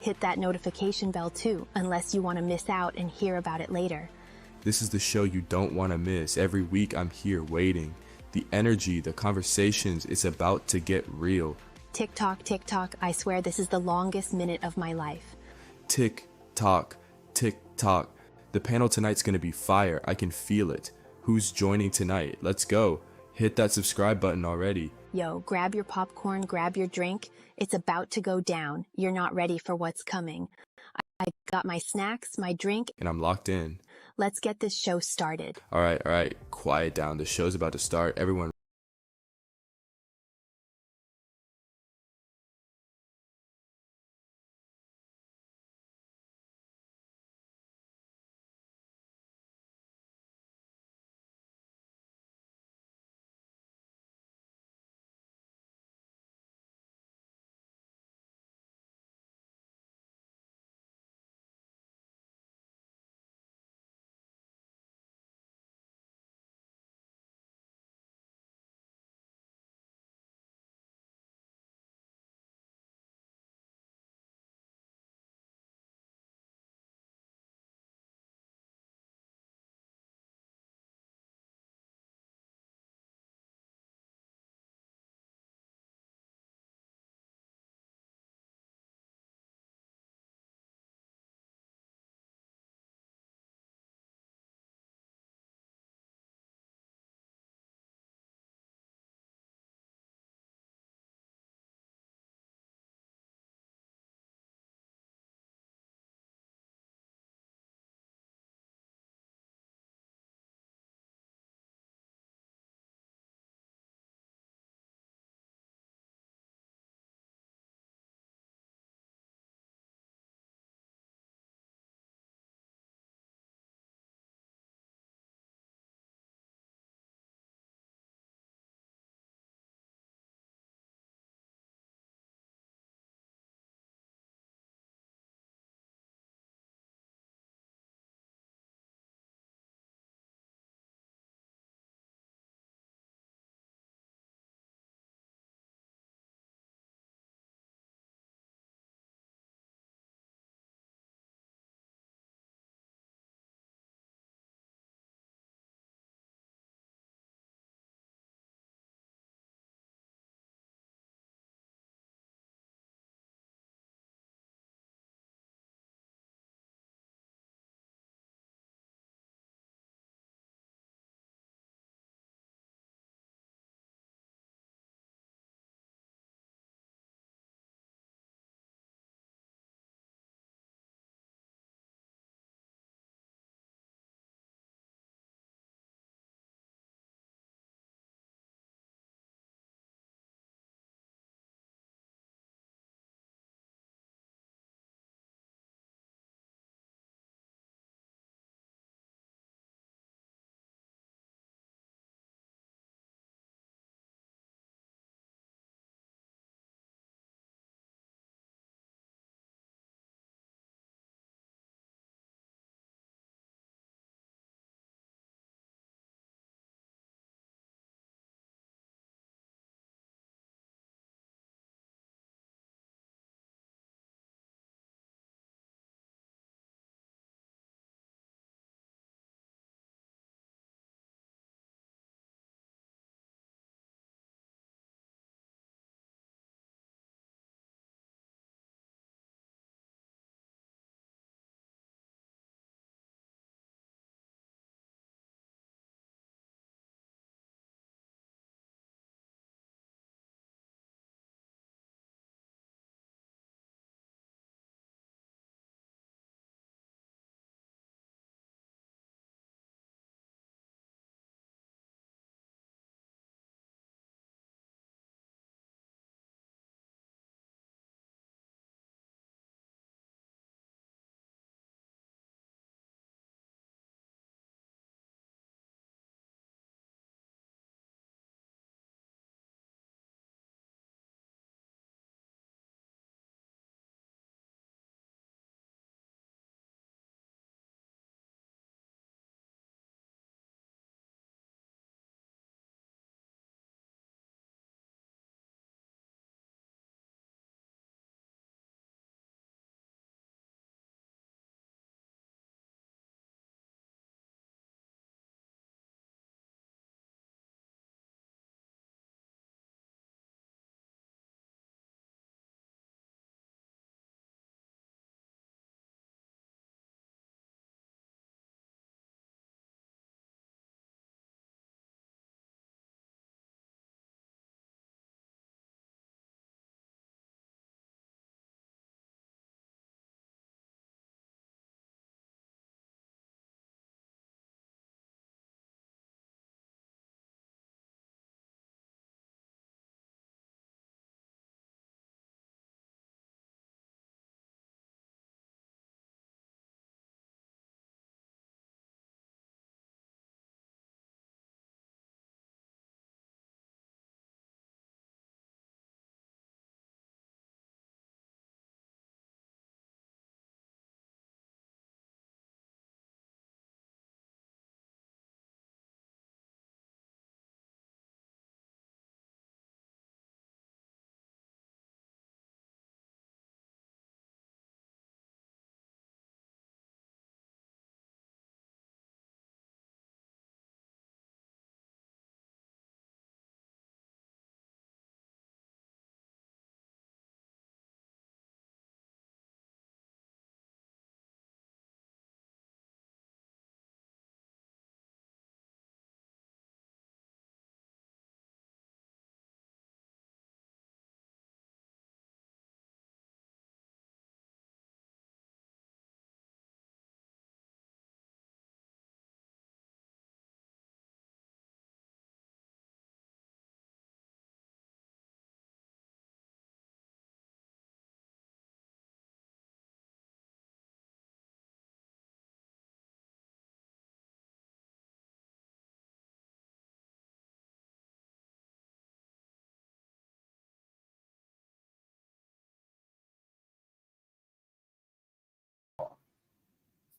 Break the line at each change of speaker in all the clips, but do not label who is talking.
Hit that notification bell too, unless you want to miss out and hear about it later.
This is the show you don't want to miss. Every week I'm here waiting. The energy, the conversations, it's about to get real.
Tick tock, I swear this is the longest minute of my life.
Tick tock, tick tock. The panel tonight's gonna be fire. I can feel it. Who's joining tonight? Let's go. Hit that subscribe button already.
Yo, grab your popcorn, grab your drink. It's about to go down. You're not ready for what's coming. I got my snacks, my drink,
And I'm locked in.
Let's get this show started.
All right. Quiet down. The show's about to start. Everyone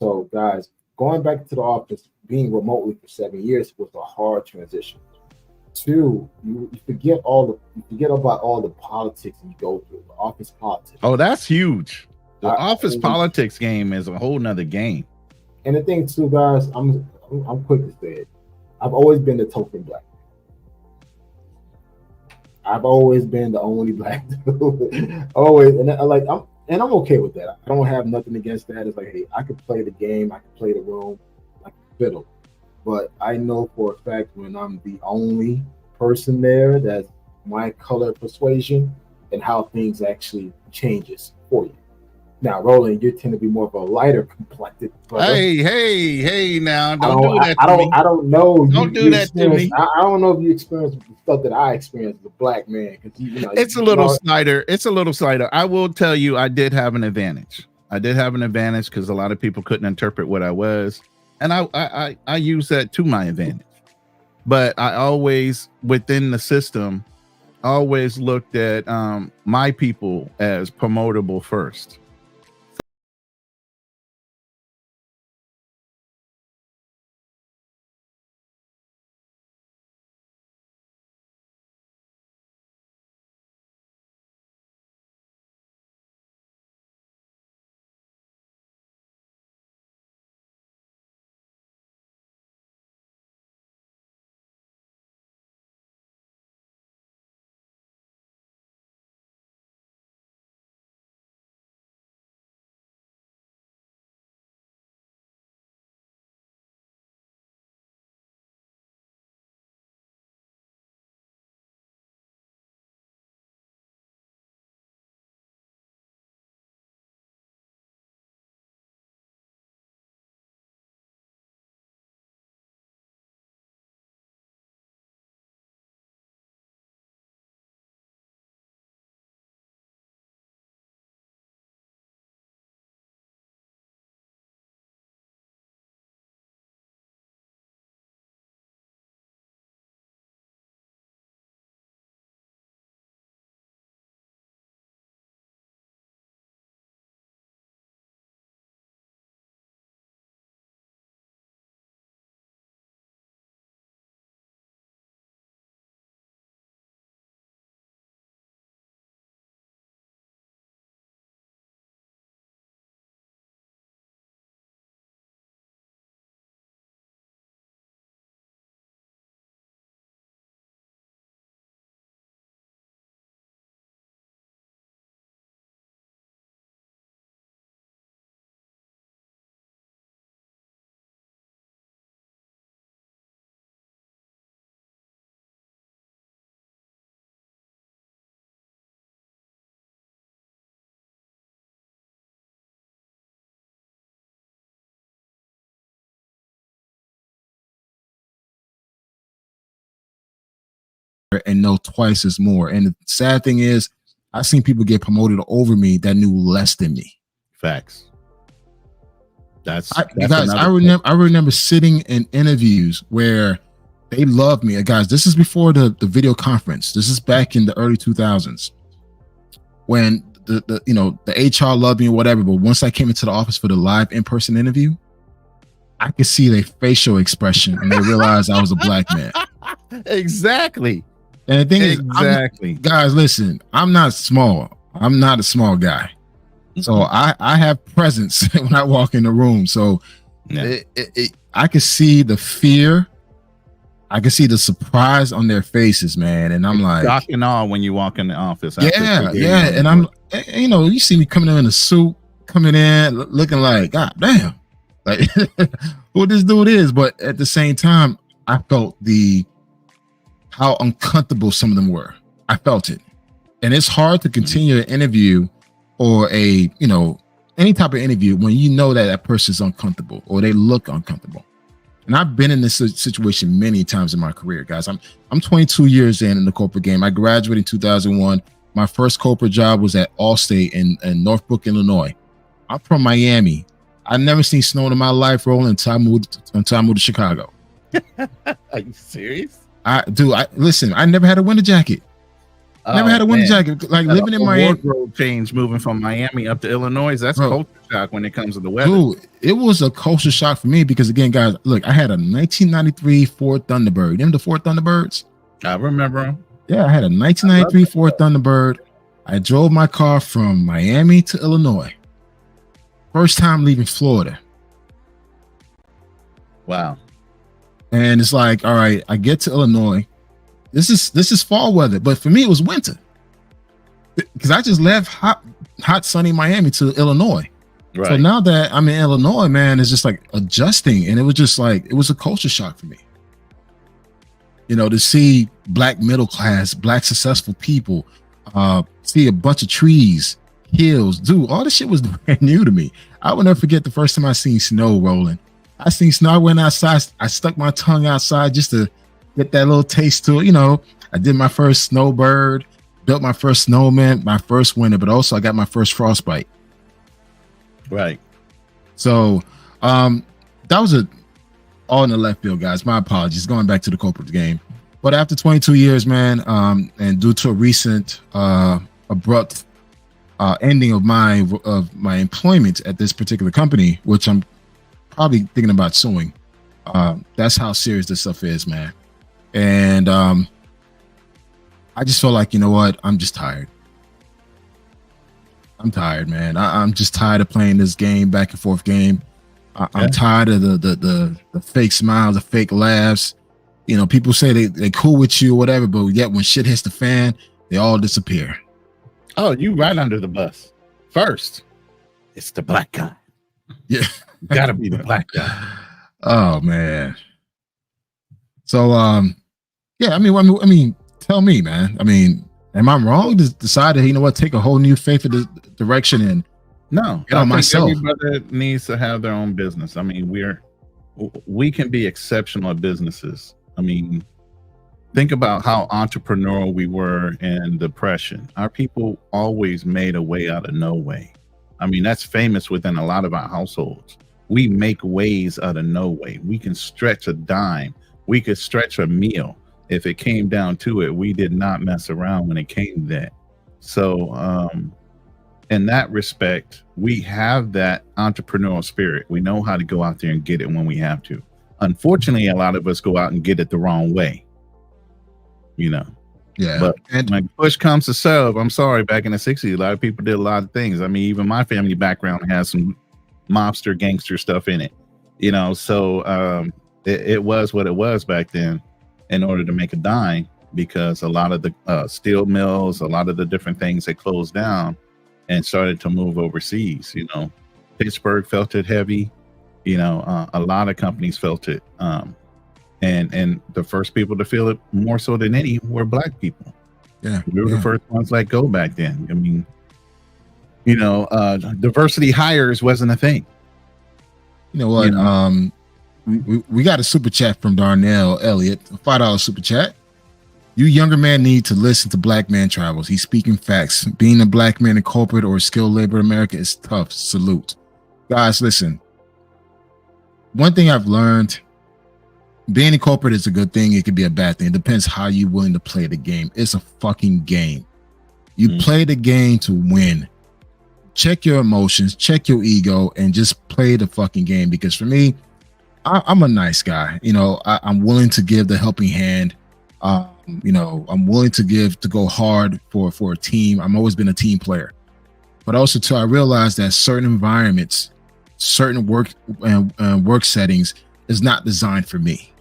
So, guys, going back to the office, being remotely for 7 years was a hard transition. Two, you forget about all the politics you go through, the office politics.
Oh, that's huge. The
I-
office
I-
politics game is a whole nother game.
And the thing too, guys, I'm quick to say it. I've always been the token black. I've always been the only black dude. Always, and I'm okay with that. I don't have nothing against that. It's like, hey, I could play the game, I could play the room, like fiddle. But I know for a fact when I'm the only person there, that's my color persuasion and how things actually changes for you. Now, Roland, you tend to be more of a lighter complected brother.
Hey! Now, don't do that to me.
I don't know.
Don't do that to me.
I don't know if you experienced the stuff that I experienced as a black man.
It's a little slighter. It's a little slighter. I will tell you, I did have an advantage. Because a lot of people couldn't interpret what I was, and I use that to my advantage. But I always, within the system, always looked at my people as promotable first.
and know twice as more. And the sad thing is, I've seen people get promoted over me that knew less than me.
Facts. That's
guys. I remember sitting in interviews where they loved me. Guys, this is before the video conference. This is back in the early 2000s when the HR loved me or whatever. But once I came into the office for the live in-person interview, I could see their facial expression and they realized I was a black man.
Exactly.
And the thing
is,
guys, listen, I'm not small. I'm not a small guy. So I have presence when I walk in the room. So I can see the fear. I can see the surprise on their faces, man. And I'm like,
shock and awe when you walk in the office.
Yeah. And I'm, you see me coming in a suit, coming in looking like, God damn, like who this dude is. But at the same time, I felt how uncomfortable some of them were. I felt it. And it's hard to continue an interview or any type of interview when you know that person's uncomfortable or they look uncomfortable. And I've been in this situation many times in my career, guys. I'm 22 years in the corporate game. I graduated in 2001. My first corporate job was at Allstate in Northbrook, Illinois. I'm from Miami. I've never seen snow in my life, Roland, until I moved to Chicago.
Are you serious?
Listen, I never had a winter jacket. Never had a winter jacket. Like
That
living in
whole
Miami.
wardrobe change moving from Miami up to Illinois. That's
Bro.
culture shock when it comes to the weather.
Dude, it was a culture shock for me because again, guys, look, I had a 1993 Ford Thunderbird. Remember the Ford Thunderbirds?
I remember them.
Yeah, I had a 1993 Ford Thunderbird. I drove my car from Miami to Illinois. First time leaving Florida.
Wow.
And it's like, all right, I get to Illinois. This is fall weather, but for me it was winter. Because I just left hot sunny Miami to Illinois.
Right.
So now that I'm in Illinois, man, it's just like adjusting. And it was just like, it was a culture shock for me. You know, to see black middle class, black successful people, see a bunch of trees, hills, dude, all this shit was brand new to me. I will never forget the first time I seen snow rolling. I seen snow, I went outside, I stuck my tongue outside just to get that little taste to it. You know, I did my first snowbird, built my first snowman, my first winter, but also I got my first frostbite.
Right.
So that was all in the left field, guys. My apologies. Going back to the corporate game. But after 22 years, man, and due to a recent abrupt ending of my employment at this particular company, which I'm probably thinking about suing. That's how serious this stuff is, man. And I just feel like, you know what? I'm just tired. I'm tired, man. I'm just tired of playing this game, back and forth game. I'm tired of the fake smiles, the fake laughs. You know, people say they cool with you or whatever, but yet when shit hits the fan, they all disappear.
Oh, you right under the bus. First, it's the black guy.
Yeah.
Gotta be the black guy.
Oh man. So yeah, I mean, tell me, man. I mean, am I wrong to decide that, you know what, take a whole new faith of the direction and
no,
I think myself.
Everybody needs to have their own business. I mean, we can be exceptional at businesses. I mean, think about how entrepreneurial we were in depression. Our people always made a way out of no way. I mean, that's famous within a lot of our households. We make ways out of no way. We can stretch a dime. We could stretch a meal. If it came down to it, we did not mess around when it came to that. So in that respect, we have that entrepreneurial spirit. We know how to go out there and get it when we have to. Unfortunately, a lot of us go out and get it the wrong way. You know.
Yeah.
But when push comes to shove, I'm sorry, back in the 60s, a lot of people did a lot of things. I mean, even my family background has some mobster gangster stuff in it. You know, so it was what it was back then in order to make a dime, because a lot of the steel mills, a lot of the different things that closed down and started to move overseas. You know, Pittsburgh felt it heavy. You know, a lot of companies felt it. And the first people to feel it more so than any were black people.
Yeah.
We were the first ones let go back then. I mean, you know, diversity hires wasn't a thing.
You know what? We got a super chat from Darnell Elliott, a $5 super chat. You younger man need to listen to Black Man Travels. He's speaking facts. Being a black man in corporate or skilled labor in America is tough. Salute. Guys, listen. One thing I've learned, being in corporate is a good thing. It could be a bad thing. It depends how you're willing to play the game. It's a fucking game. You play the game to win. Check your emotions, check your ego, and just play the fucking game. Because for me, I'm a nice guy. You know, I'm willing to give the helping hand. You know, I'm willing to go hard for a team. I've always been a team player. But also too, I realized that certain environments, certain work settings is not designed for me.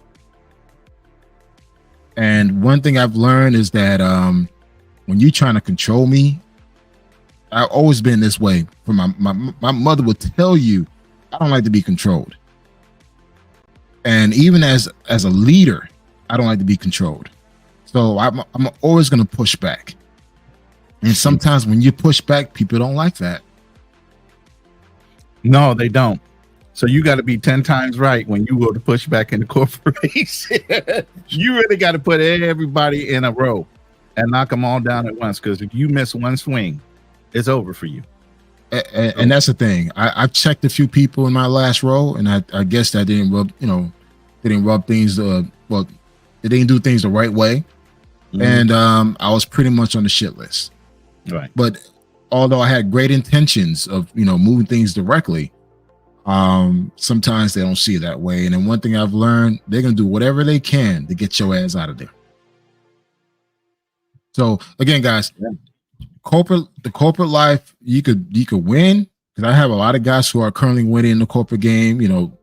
And one thing I've learned is that when you're trying to control me, I've always been this way. For my mother would tell you, I don't like to be controlled. And even as a leader, I don't like to be controlled. So I'm always going to push back. And sometimes when you push back, people don't like that.
No, they don't. So you got to be 10 times right when you go to push back in the corporation. You really got to put everybody in a row and knock them all down at once. Because if you miss one swing, it's over for you.
And that's the thing. I've checked a few people in my last row, and I guess that didn't rub things. Well, they didn't do things the right way. and I was pretty much on the shit list.
Right.
But although I had great intentions of moving things directly, sometimes they don't see it that way. And then one thing I've learned, they're gonna do whatever they can to get your ass out of there. So again, guys, the corporate life, you could win, because I have a lot of guys who are currently winning in the corporate game,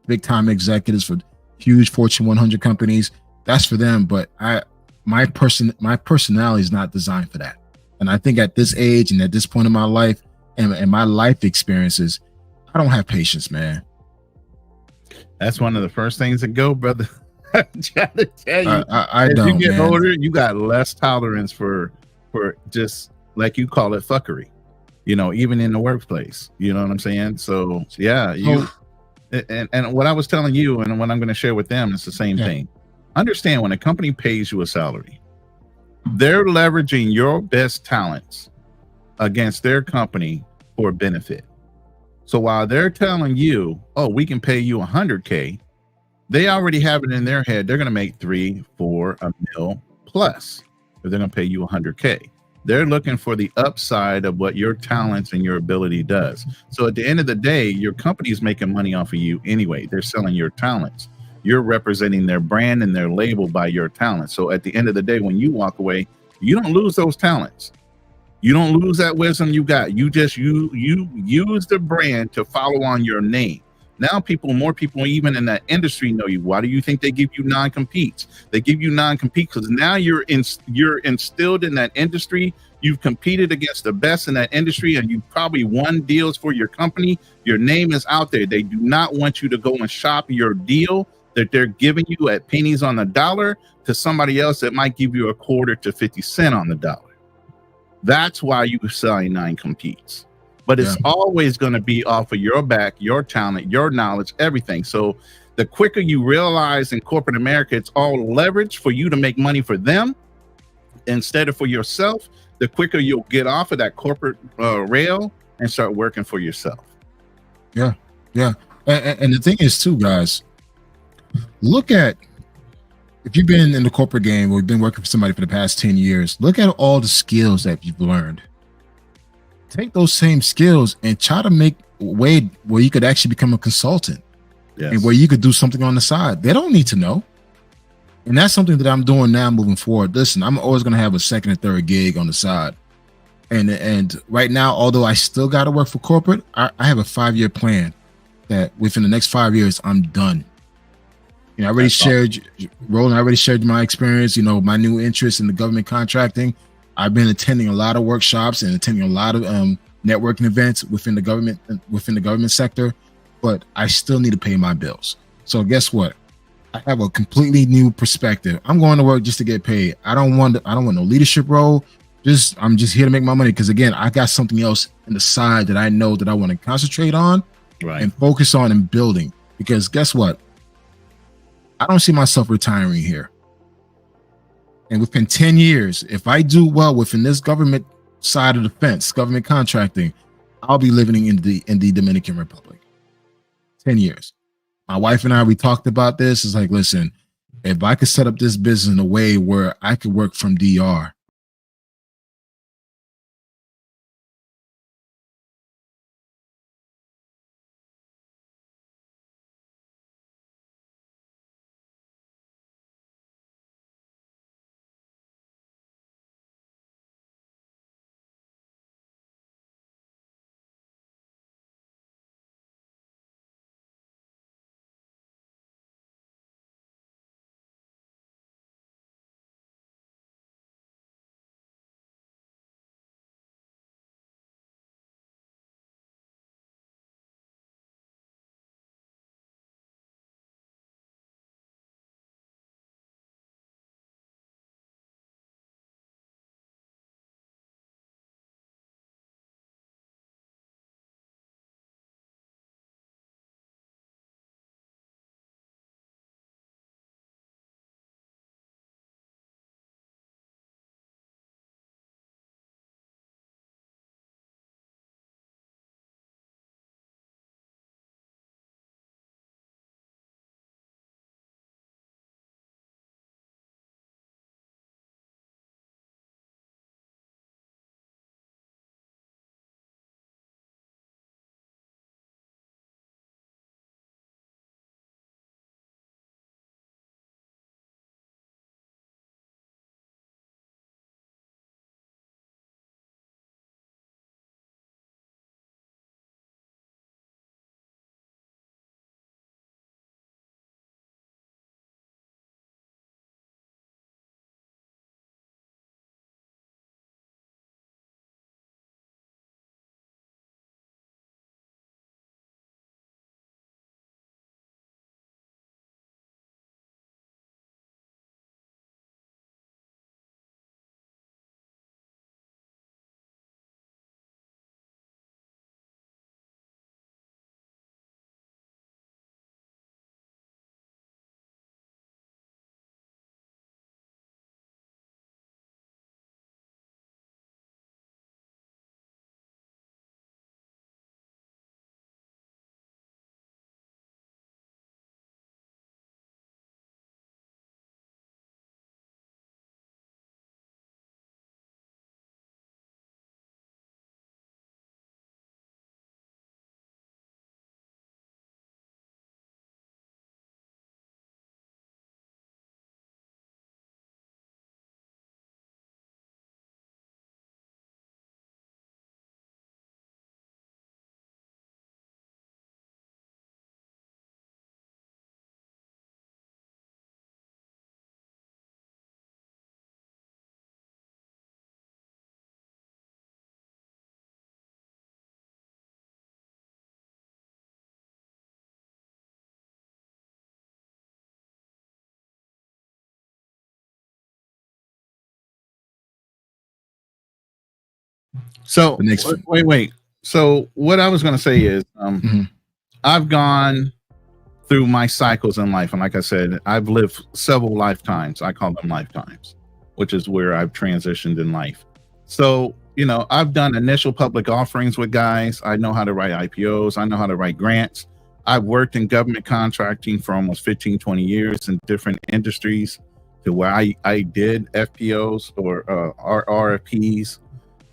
big time executives for huge Fortune 100 companies. That's for them, but my personality is not designed for that. And I think at this age and at this point in my life and my life experiences, I don't have patience, man.
That's one of the first things that go, brother. I'm trying to tell you.
I
as
don't,
you get
man.
older, you got less tolerance for just, like you call it, fuckery. Even in the workplace. You know what I'm saying? So yeah, and what I was telling you and what I'm going to share with them is the same thing. Understand, when a company pays you a salary, they're leveraging your best talents against their company for benefit. So while they're telling you, oh, we can pay you $100K, they already have it in their head. They're going to make $3, $4, $1 million plus if they're going to pay you $100K. They're looking for the upside of what your talents and your ability does. So at the end of the day, your company is making money off of you anyway. They're selling your talents. You're representing their brand and their label by your talents. So at the end of the day, when you walk away, you don't lose those talents. You don't lose that wisdom you got. You just you use the brand to follow on your name. Now more people even in that industry know you. Why do you think they give you non-competes? They give you non-compete because now you're instilled in that industry. You've competed against the best in that industry, and you've probably won deals for your company. Your name is out there. They do not want you to go and shop your deal that they're giving you at pennies on the dollar to somebody else that might give you a quarter to 50 cents on the dollar. That's why you're selling non-competes. But it's always going to be off of your back, your talent, your knowledge, everything. So the quicker you realize in corporate America, it's all leverage for you to make money for them instead of for yourself, the quicker you'll get off of that corporate rail and start working for yourself.
Yeah. And the thing is too, guys, look at, if you've been in the corporate game or you've been working for somebody for the past 10 years, look at all the skills that you've learned. Take those same skills and try to make a way where you could actually become a consultant and where you could do something on the side. They don't need to know. And that's something that I'm doing now moving forward. Listen, I'm always going to have a second and third gig on the side. And right now, although I still got to work for corporate, I have a 5-year plan that within the next 5 years, I'm done. I already shared, Roland, I already shared my experience, my new interest in the government contracting. I've been attending a lot of workshops and attending a lot of networking events within the government sector, but I still need to pay my bills. So guess what? I have a completely new perspective. I'm going to work just to get paid. I don't want no leadership role. I'm just here to make my money, because again, I got something else in the side that I know that I want to concentrate on and focus on and building. Because guess what? I don't see myself retiring here. And within 10 years, if I do well within this government side of the fence, government contracting, I'll be living in the Dominican Republic. 10 years. My wife and I, we talked about this. It's like, listen, if I could set up this business in a way where I could work from DR,
So
The next,
wait. So what I was going to say is,
Mhm.
I've gone through my cycles in life, and like I said, I've lived several lifetimes. I call them lifetimes, which is where I've transitioned in life. So I've done initial public offerings with guys. I know how to write IPOs. I know how to write grants. I've worked in government contracting for almost 15, 20 years in different industries to where I did FPOs or RFPs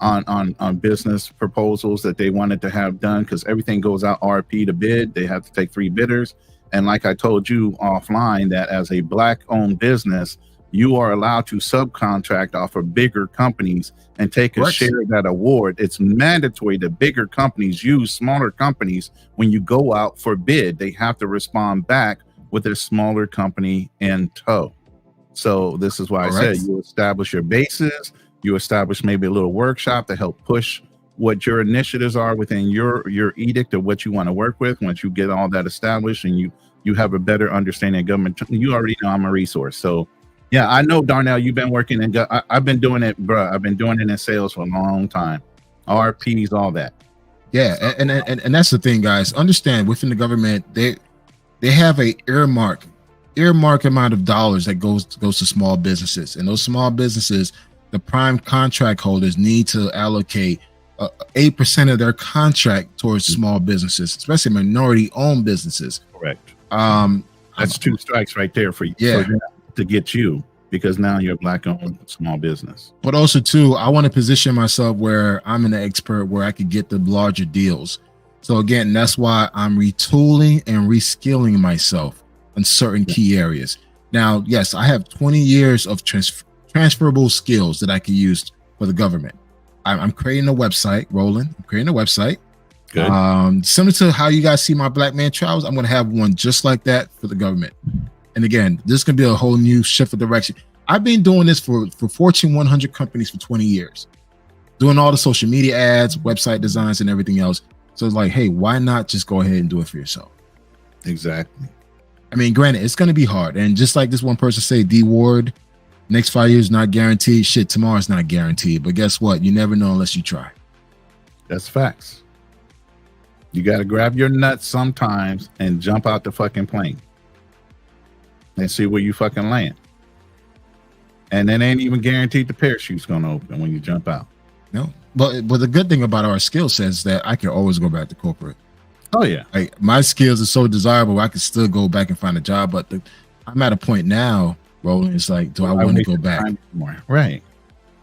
on business proposals that they wanted to have done, because everything goes out RFP to bid. They have to take 3 bidders. And like I told you offline, that as a black owned business, you are allowed to subcontract off of bigger companies and take a
Correct.
share of that award. It's mandatory that bigger companies use smaller companies when you go out for bid. They have to respond back with a smaller company in tow. So this is why I said you establish your bases, you establish maybe a little workshop to help push what your initiatives are within your edict of what you want to work with. Once you get all that established and you have a better understanding of government, you already know I'm a resource. So yeah, I know, Darnell, you've been working in I've been doing it, bro. I've been doing it in sales for a long time. RPs, all that.
Yeah, and that's the thing, guys. Understand, within the government, they have a earmark amount of dollars that goes to small businesses, and those small businesses, the prime contract holders need to allocate 8% of their contract towards small businesses, especially minority-owned businesses.
Correct. That's 2 strikes right there for you.
Yeah.
To get you, because now you're a black-owned small business.
But also, too, I want to position myself where I'm an expert, where I could get the larger deals. So again, that's why I'm retooling and reskilling myself in certain key areas. Now, yes, I have 20 years of transferable skills that I can use for the government. I'm creating a website, Roland. I'm creating a website.
Good.
Similar to how you guys see my Black Man Travels, I'm going to have one just like that for the government. And again, this is going to be a whole new shift of direction. I've been doing this for Fortune 100 companies for 20 years, doing all the social media ads, website designs, and everything else. So it's like, hey, why not just go ahead and do it for yourself?
Exactly.
I mean, granted, it's going to be hard. And just like this one person said, D Ward, next 5 years not guaranteed. Shit, tomorrow's not guaranteed. But guess what? You never know unless you try.
That's facts. You got to grab your nuts sometimes and jump out the fucking plane and see where you fucking land. And it ain't even guaranteed the parachute's going to open when you jump out.
No, but the good thing about our skill set is that I can always go back to corporate.
Oh yeah,
like my skills are so desirable, I can still go back and find a job. But I'm at a point now, Roland. It's like, do I want to go back?
More. Right.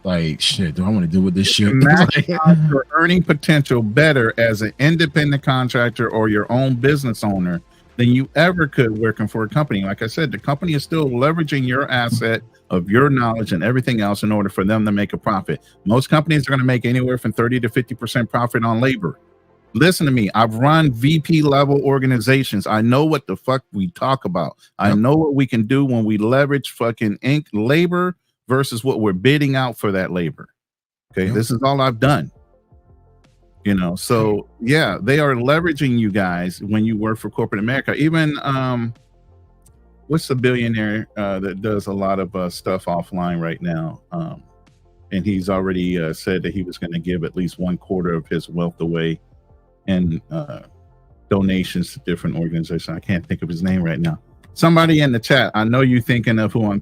Like, shit, do I want to deal with this shit?
Match your earning potential better as an independent contractor or your own business owner than you ever could working for a company. Like I said, the company is still leveraging your asset of your knowledge and everything else in order for them to make a profit. Most companies are going to make anywhere from 30 to 50% profit on labor. Listen to me. I've run VP level organizations. I know what the fuck we talk about. I know what we can do when we leverage fucking labor versus what we're bidding out for that labor. Okay. This is all I've done. So yeah, they are leveraging you guys when you work for corporate America. Even what's the billionaire that does a lot of stuff offline right now? And he's already said that he was going to give at least 1/4 of his wealth away in donations to different organizations. I can't think of his name right now. Somebody in the chat, I know you're thinking of who I'm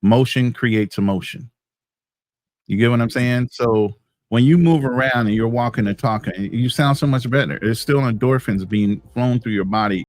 motion creates emotion. You get what I'm saying? So when you move around and you're walking and talking, you sound so much better. There's still endorphins being flown through your body.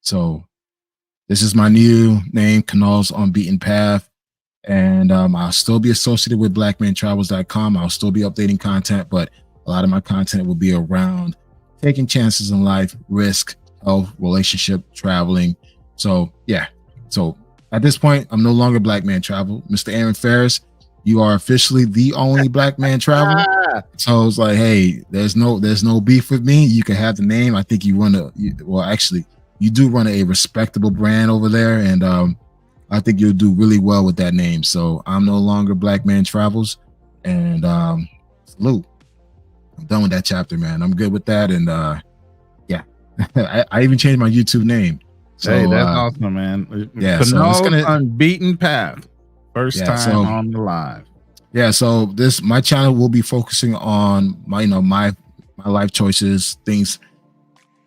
So this is my new name, Canal's Unbeaten Path. And I'll still be associated with blackmantravels.com. I'll still be updating content, but a lot of my content will be around taking chances in life, risk, health, relationship, traveling. So yeah. So at this point, I'm no longer Black Man Travel. Mr. Aaron Ferris, you are officially the only Black Man Travel. So it's like, hey, there's no beef with me. You can have the name. I think you do run a respectable brand over there, and I think you'll do really well with that name. So I'm no longer Black Man Travels, and salute. I'm done with that chapter, man. I'm good with that, and yeah, I even changed my YouTube name. So,
hey, that's awesome, man.
Yeah, so it's gonna
Unbeaten Path, first time on the live.
Yeah, so my channel will be focusing on my life choices, things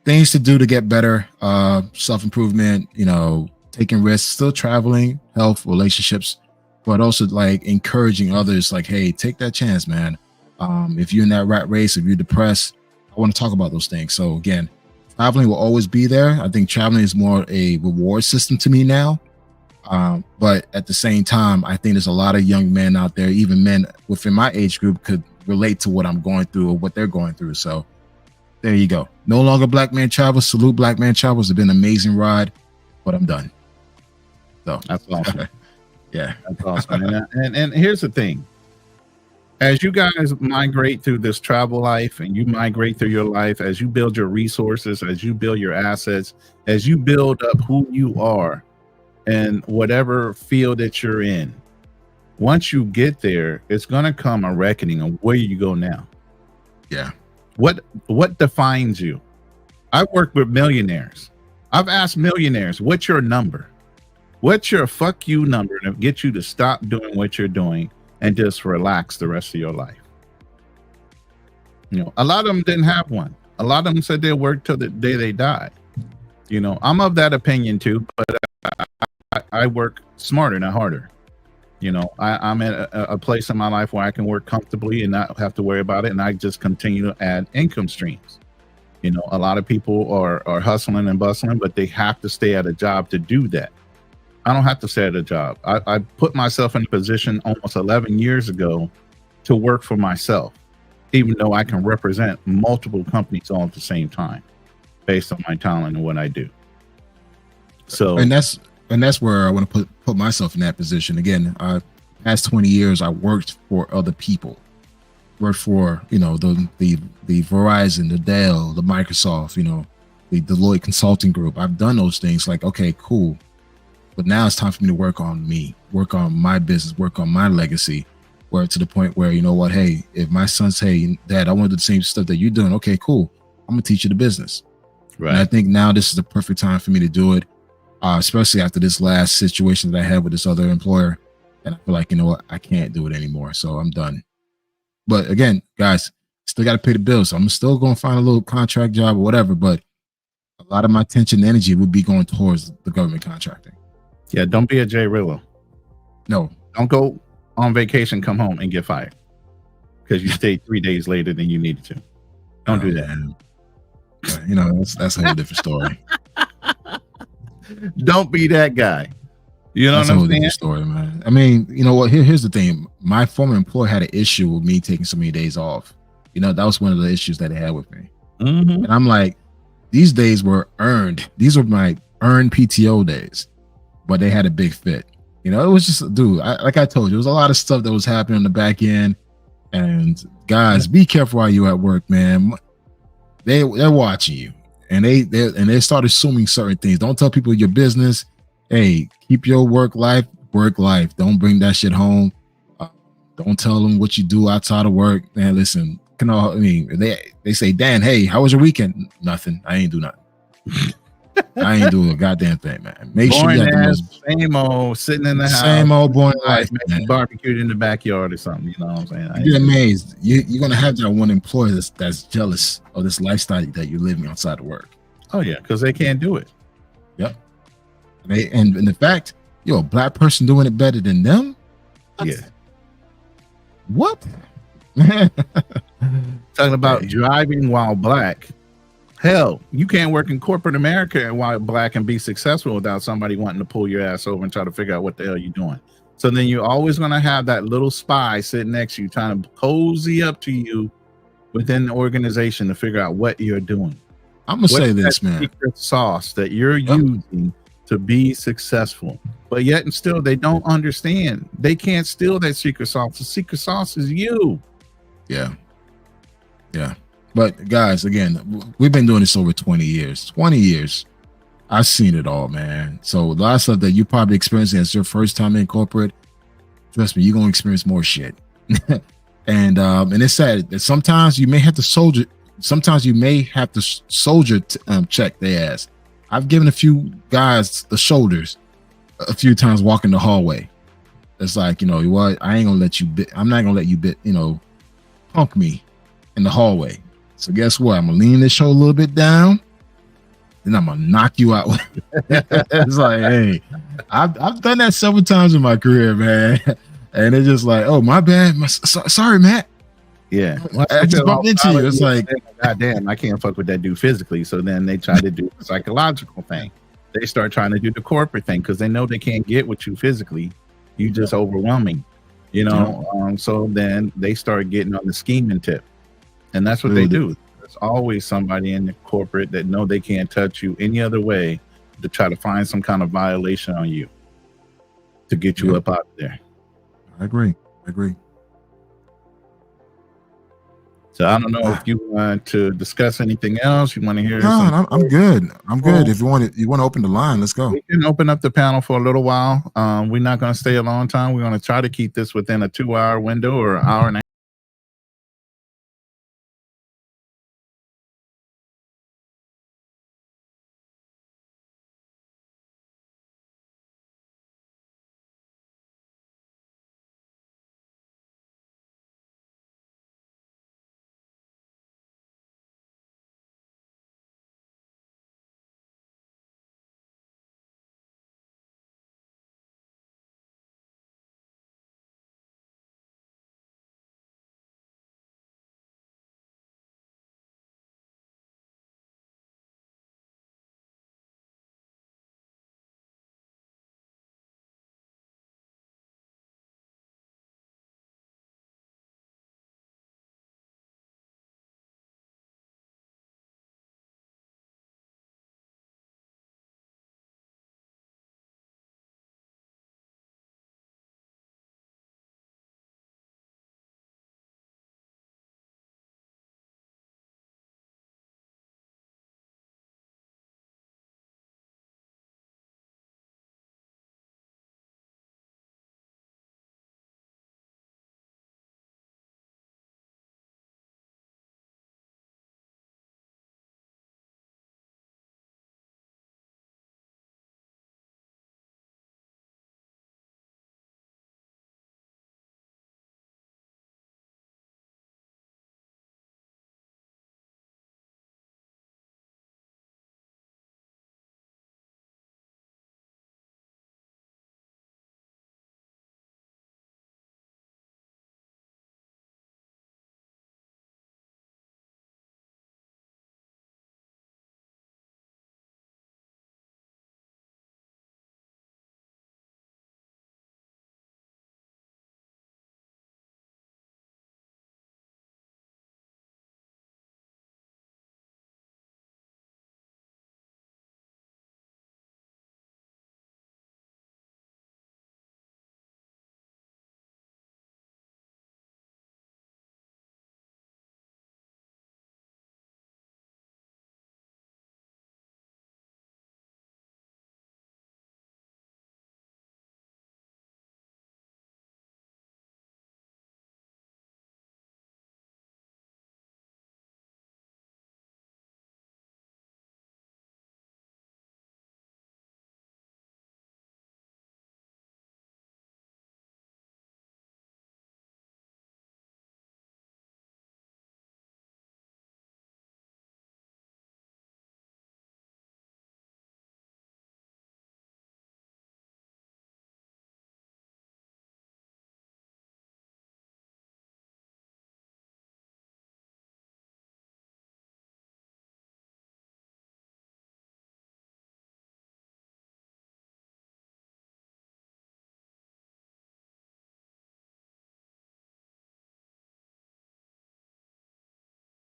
to do to get better, self-improvement, taking risks, still traveling, health, relationships, but also like encouraging others, like, hey, take that chance, man. If you're in that rat race, if you're depressed, I want to talk about those things. So again, traveling will always be there. I think traveling is more a reward system to me now. But at the same time, I think there's a lot of young men out there, even men within my age group, could relate to what I'm going through or what they're going through. So there you go. No longer Black Man Travels. Salute Black Man Travels. It's been an amazing ride, but I'm done. So
that's awesome.
Yeah,
that's awesome. And here's the thing: as you guys migrate through this travel life and you migrate through your life, as you build your resources, as you build your assets, as you build up who you are and whatever field that you're in, once you get there, it's going to come a reckoning of where you go now.
Yeah.
What defines you? I work with millionaires. I've asked millionaires, what's your number? What's your fuck you number to get you to stop doing what you're doing and just relax the rest of your life? You know, a lot of them didn't have one. A lot of them said they worked till the day they died. You know, I'm of that opinion too, but I work smarter, not harder. You know, I'm at a place in my life where I can work comfortably and not have to worry about it. And I just continue to add income streams. You know, a lot of people are hustling and bustling, but they have to stay at a job to do that. I don't have to stay at a job. I put myself in a position almost 11 years ago to work for myself, even though I can represent multiple companies all at the same time based on my talent and what I do. So,
and that's where I want to put myself in that position. Again, past 20 years, I worked for other people. Worked for, you know, the Verizon, the Dell, the Microsoft, you know, the Deloitte Consulting Group. I've done those things. Like, okay, cool. But now it's time for me to work on me, work on my business, work on my legacy. Where to the point where, you know what, hey, if my son say, Dad, I want to do the same stuff that you're doing. Okay, cool. I'm gonna teach you the business. Right. And I think now this is the perfect time for me to do it. Especially after this last situation that I had with this other employer. And I feel like, you know what, I can't do it anymore. So I'm done. But again, guys, still got to pay the bills. So I'm still going to find a little contract job or whatever. But a lot of my attention and energy would be going towards the government contracting.
Yeah, don't be a Jay Rillo.
No.
Don't go on vacation, come home and get fired because you stayed 3 days later than you needed to. Don't do that.
You know, that's a whole different story.
Don't be that guy. You know
that's
what I'm
a whole
saying?
different story, man. I mean, you know what? Here's the thing. My former employer had an issue with me taking so many days off. You know, that was one of the issues that they had with me. Mm-hmm. And I'm like, these days were earned. These were my earned PTO days, but they had a big fit. You know, it was just, dude, like I told you, there was a lot of stuff that was happening on the back end. And guys, be careful while you're at work, man. They're watching you. And they start assuming certain things. Don't tell people your business. Hey, keep your work life. Don't bring that shit home. Don't tell them what you do outside of work. Man, listen, they say, Dan, hey, how was your weekend? Nothing. I ain't do nothing. I ain't doing a goddamn thing, man. Make sure you have
same old sitting in the house.
Same old boring life,
barbecued in the backyard or something. You know what I'm saying?
You're amazed. You're gonna have that one employer that's jealous of this lifestyle that you're living outside of work.
Oh yeah, because they can't do it.
Yep. And the fact, a black person doing it better than them.
Yeah.
What?
Talking about driving while black. Hell, you can't work in corporate America while black and be successful without somebody wanting to pull your ass over and try to figure out what the hell you're doing. So then you're always going to have that little spy sitting next to you trying to cozy up to you within the organization to figure out what you're doing.
I'm going to say this, man.
Secret sauce that you're using to be successful. But yet and still, they don't understand. They can't steal that secret sauce. The secret sauce is you.
Yeah. Yeah. But guys, again, we've been doing this over 20 years. 20 years. I've seen it all, man. So a lot of stuff that you probably experiencing as your first time in corporate, trust me, you're gonna experience more shit. and it's sad that sometimes you may have to soldier. Sometimes you may have to soldier check their ass. I've given a few guys the shoulders a few times walking the hallway. It's like, you know what? I ain't gonna let you. I'm not gonna let you punk me in the hallway. So guess what? I'm gonna lean this shoulder a little bit down, then I'm gonna knock you out. It's like, hey, I've done that several times in my career, man. And it's just like, oh, my bad. Sorry, Matt.
Yeah.
I just bumped into you. It's like,
God damn, I can't fuck with that dude physically. So then they try to do the psychological thing. They start trying to do the corporate thing because they know they can't get with you physically. You just overwhelming, so then they start getting on the scheming tip. And that's what they do. There's always somebody in the corporate that know they can't touch you any other way to try to find some kind of violation on you to get you up out of there.
I agree.
So I don't know if you want to discuss anything else. You want to hear?
No, I'm good. I'm good. If you want to open the line, let's go.
We can open up the panel for a little while. We're not going to stay a long time. We're going to try to keep this within a 2-hour window or an hour and a half.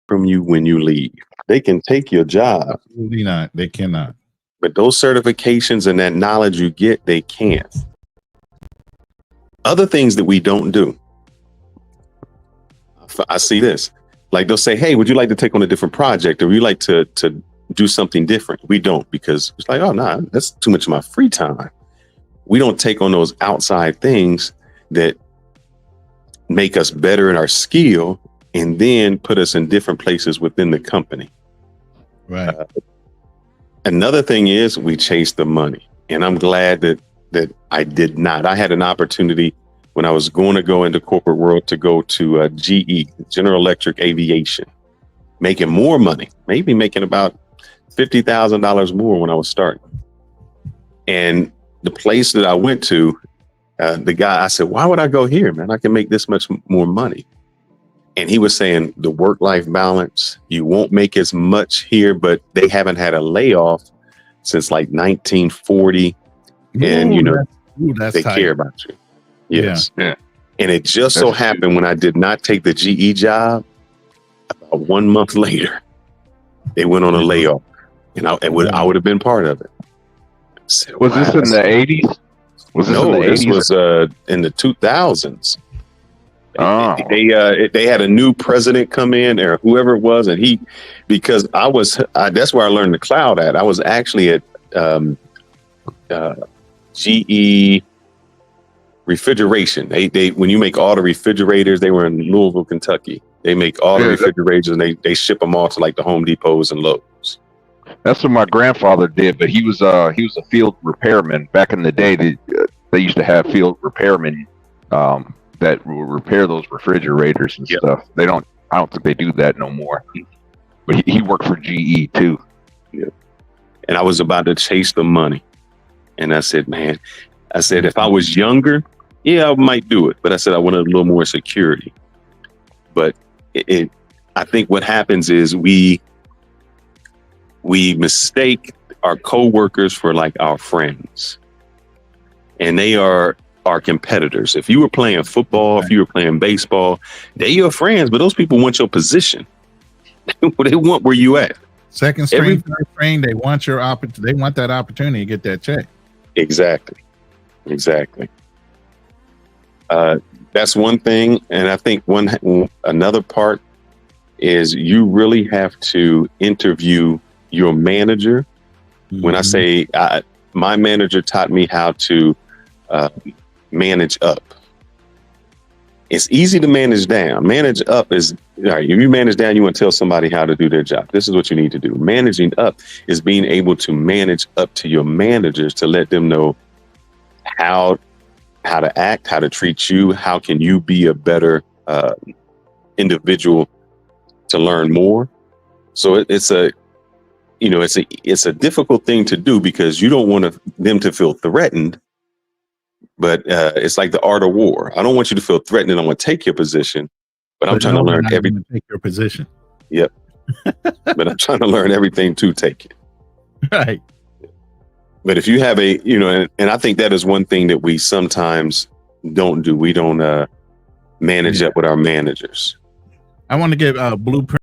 From you when you leave. They can take your job.
Absolutely not. They cannot.
But those certifications and that knowledge you get, they can't. Other things that we don't do. I see this. Like they'll say, hey, would you like to take on a different project? Or would you like to do something different? We don't, because it's like, oh, nah, that's too much of my free time. We don't take on those outside things that make us better in our skill and then put us in different places within the company.
Right.
Another thing is we chase the money. And I'm glad that I did not. I had an opportunity when I was going to go into corporate world to go to GE, General Electric Aviation, making more money, maybe making about $50,000 more when I was starting. And the place that I went to, the guy, I said, why would I go here, man? I can make this much more money. And he was saying the work-life balance, you won't make as much here, but they haven't had a layoff since like 1940. And, they
tight.
care about you. Yes.
Yeah.
And it just so happened when I did not take the GE job, about 1 month later, they went on a layoff. And I would have been part of it. Said,
was this in the 80s?
No, this was in the 2000s.
Oh,
They had a new president come in, or whoever it was, and because that's where I learned the cloud at. I was actually at GE Refrigeration. They when you make all the refrigerators, they were in Louisville, Kentucky. They make all the refrigerators, and they ship them all to like the Home Depots and Lowe's.
that's what my grandfather did, but he was a field repairman back in the day. They used to have field repairmen that will repair those refrigerators and stuff. I don't think they do that no more. But he worked for GE too.
Yeah. And I was about to chase the money, and I said, man, if I was younger, yeah, I might do it. But I said I wanted a little more security. But I think what happens is we mistake our coworkers for like our friends, and they are our competitors. If you were playing football, if you were playing baseball, they're your friends, but those people want your position. They want where you at.
Second string, third string, they want they want that opportunity to get that check.
Exactly. That's one thing, and I think another part is you really have to interview your manager. Mm-hmm. When I say my manager taught me how to manage up. It's easy to manage down. Manage up is, all right, if you manage down, you want to tell somebody how to do their job. This is what you need to do. Managing up is being able to manage up to your managers to let them know how to act, how to treat you, how can you be a better individual to learn more. So it's a difficult thing to do because you don't want them to feel threatened. But it's like the art of war. I don't want you to feel threatened and I want to take your position, but I'm trying to learn everything.
Take your position.
Yep. But I'm trying to learn everything to take it.
Right.
But if you have and I think that is one thing that we sometimes don't do. We don't manage up with our managers.
I want to give Blueprint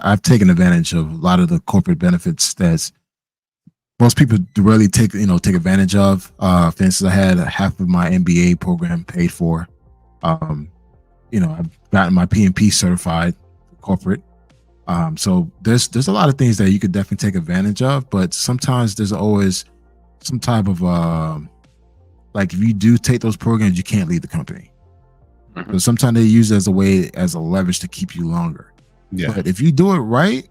I've taken advantage of a lot of the corporate benefits that most people really take advantage of. For instance, I had half of my MBA program paid for. I've gotten my PMP certified corporate. So there's a lot of things that you could definitely take advantage of, but sometimes there's always some type of like if you do take those programs, you can't leave the company. So sometimes they use it as a way, as a leverage to keep you longer.
Yeah.
But if you do it right,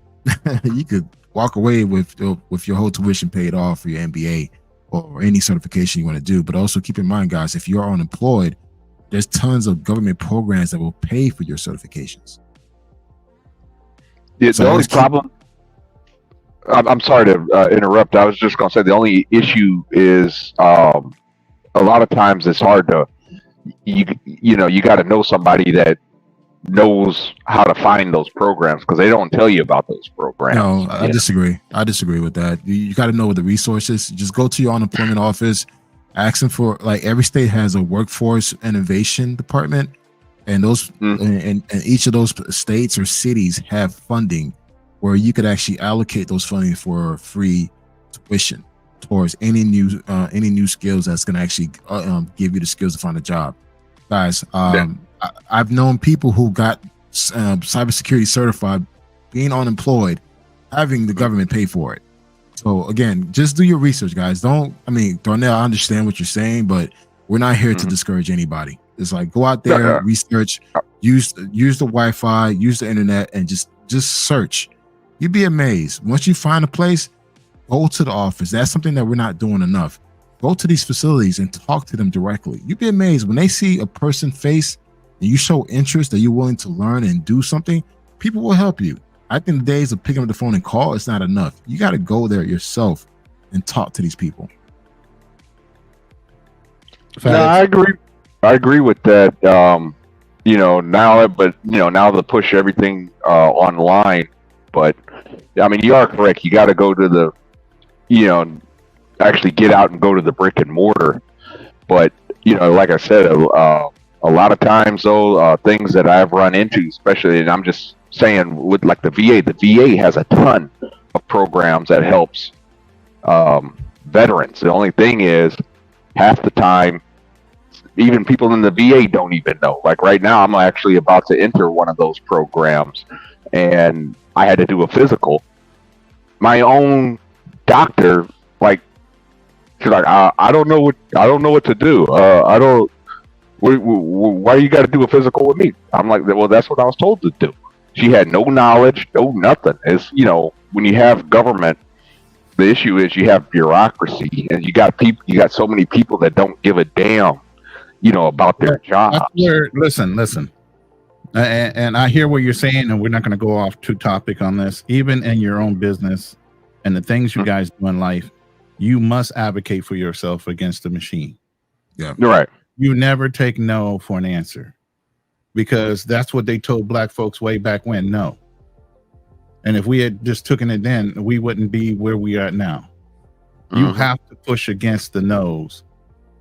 you could walk away with your whole tuition paid off for your MBA or any certification you want to do. But also keep in mind, guys, if you're unemployed, there's tons of government programs that will pay for your certifications.
Yeah, so the only problem, I'm sorry to interrupt. I was just going to say the only issue is a lot of times it's hard to, you got to know somebody that knows how to find those programs because they don't tell you about those programs.
No, I disagree. I disagree with that. You got to know the resources. Just go to your unemployment office, ask them for, like, every state has a workforce innovation department, and those and each of those states or cities have funding where you could actually allocate those funding for free tuition towards any new skills that's going to actually give you the skills to find a job. Guys, I've known people who got cybersecurity certified, being unemployed, having the government pay for it. So again, just do your research, guys. Darnell, I understand what you're saying, but we're not here to discourage anybody. It's like, go out there, research, use the Wi-Fi, use the internet, and just search. You'd be amazed. Once you find a place, go to the office. That's something that we're not doing enough. Go to these facilities and talk to them directly. You'd be amazed when they see a person face and you show interest, that you're willing to learn and do something, people will help you. I think the days of picking up the phone and call, it's not enough. You got to go there yourself and talk to these people.
No, I agree. I agree with that. Now they push everything online, but I mean, you are correct. You got to go to the, actually get out and go to the brick and mortar. But, like I said, a lot of times, though, things that I've run into, especially, and I'm just saying with like the VA has a ton of programs that helps veterans. The only thing is, half the time, even people in the VA don't even know. Like right now, I'm actually about to enter one of those programs, and I had to do a physical. My own doctor, like, she's like, I don't know what to do. Why you got to do a physical with me? I'm like, well, that's what I was told to do. She had no knowledge, no nothing. It's, when you have government, the issue is you have bureaucracy, and you got so many people that don't give a damn, about their jobs.
Listen. And I hear what you're saying, and we're not going to go off too topic on this. Even in your own business and the things you guys do in life, you must advocate for yourself against the machine.
Yeah,
you're right.
You never take no for an answer, because that's what they told black folks way back when. No. And if we had just taken it then, we wouldn't be where we are now. You have to push against the no's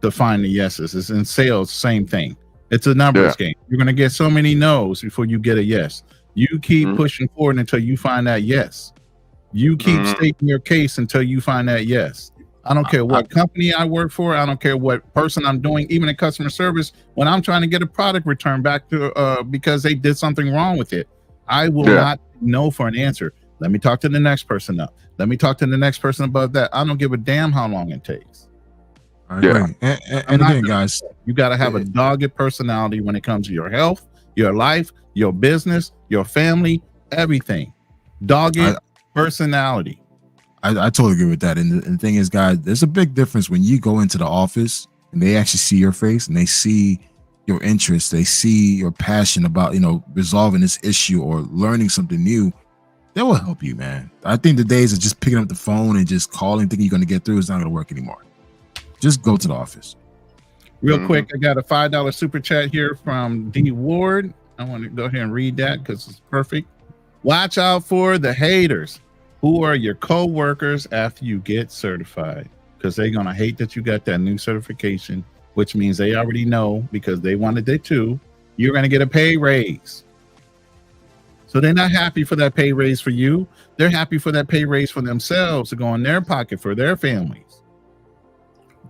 to find the yeses. It's in sales, same thing. It's a numbers game. You're going to get so many no's before you get a yes. You keep pushing forward until you find that yes. You keep stating your case until you find that yes. I don't care what company I work for. I don't care what person I'm doing, even in customer service. When I'm trying to get a product returned back to because they did something wrong with it, I will not know for an answer. Let me talk to the next person up. Let me talk to the next person above that. I don't give a damn how long it takes.
And again, guys,
you got to have a dogged personality when it comes to your health, your life, your business, your family, everything. Dogged personality.
I totally agree with that. And the thing is, guys, there's a big difference when you go into the office and they actually see your face and they see your interest, they see your passion about, resolving this issue or learning something new. They will help you, man. I think the days of just picking up the phone and just calling, thinking you're going to get through, is not going to work anymore. Just go to the office.
Real quick, I got a $5 super chat here from D Ward. I want to go ahead and read that because it's perfect. Watch out for the haters. Who are your co-workers after you get certified? Because they're going to hate that you got that new certification, which means they already know, because they wanted it too, you're going to get a pay raise. So they're not happy for that pay raise for you. They're happy for that pay raise for themselves to go in their pocket for their families.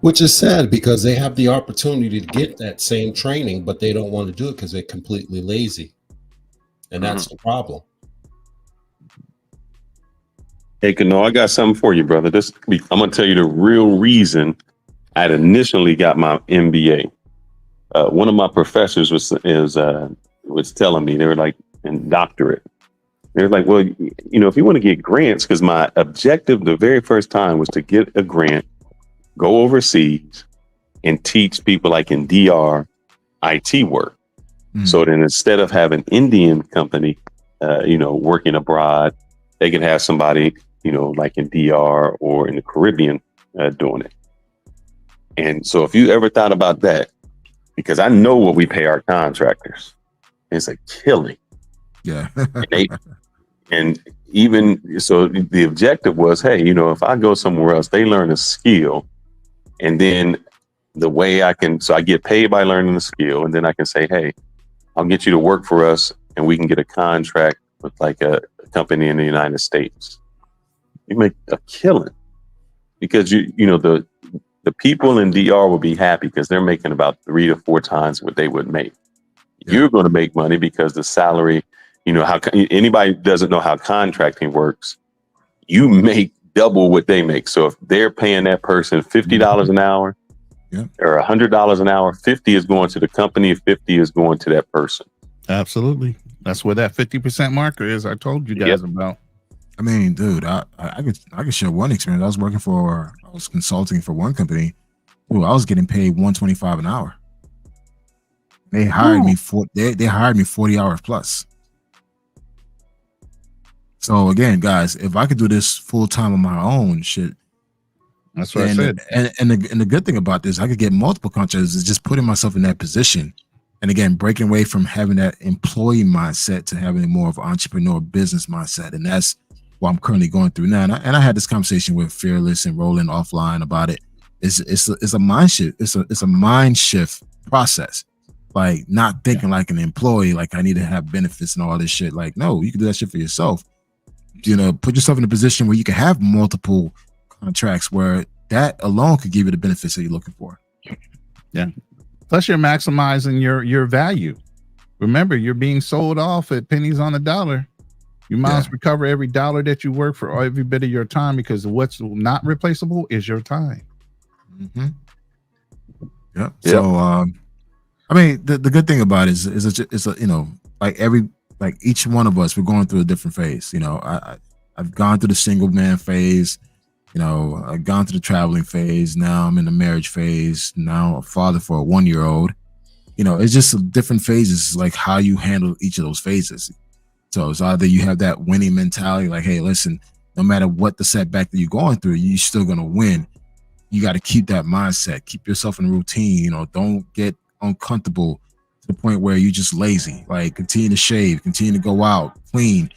Which is sad because they have the opportunity to get that same training, but they don't want to do it because they're completely lazy. And that's the problem.
Hey, Kano, I got something for you, brother. I'm going to tell you the real reason I had initially got my MBA. One of my professors was telling me, they were like, in doctorate. They're like, well, if you want to get grants, because my objective the very first time was to get a grant, go overseas and teach people like in DR IT work. So then instead of having Indian company, working abroad, they can have somebody, like in DR or in the Caribbean doing it. And so if you ever thought about that, because I know what we pay our contractors, it's a killing.
Yeah.
And even so, the objective was, hey, if I go somewhere else, they learn a skill. And then the way I get paid by learning the skill. And then I can say, hey, I'll get you to work for us and we can get a contract with like a company in the United States. You make a killing because the people in DR will be happy because they're making about 3 to 4 times what they would make. Yeah. You're going to make money because the salary, how anybody doesn't know how contracting works, you make double what they make. So if they're paying that person $50 an hour or $100 an hour, 50 is going to the company, 50 is going to that person.
Absolutely. That's where that 50% marker is. I told you guys about.
I mean, dude, I could share one experience. I was consulting for one company. Ooh, I was getting paid $125 an hour. They hired me they hired me 40 hours plus. So again, guys, if I could do this full time on my own, shit.
That's what I said.
And the good thing about this, I could get multiple contracts. Is just putting myself in that position. And again, breaking away from having that employee mindset to having more of an entrepreneur business mindset. And that's what I'm currently going through now. And I had this conversation with Fearless and Roland offline about it. It's a mind shift. It's a mind shift process. Like not thinking like an employee, like I need to have benefits and all this shit. Like, no, you can do that shit for yourself. Put yourself in a position where you can have multiple contracts where that alone could give you the benefits that you're looking for.
Yeah. Plus you're maximizing your value. Remember, you're being sold off at pennies on the dollar. You must recover every dollar that you work for every bit of your time, because what's not replaceable is your time.
Mm-hmm. Yeah. So, I mean, the good thing about it is like each one of us, we're going through a different phase. I've gone through the single man phase. I've gone through the traveling phase. Now I'm in the marriage phase. Now a father for a 1-year-old. It's just different phases, like how you handle each of those phases. So it's either you have that winning mentality, like, hey, listen, no matter what the setback that you're going through, you're still going to win. You got to keep that mindset, keep yourself in a routine, don't get uncomfortable to the point where you're just lazy. Like continue to shave, continue to go out, clean,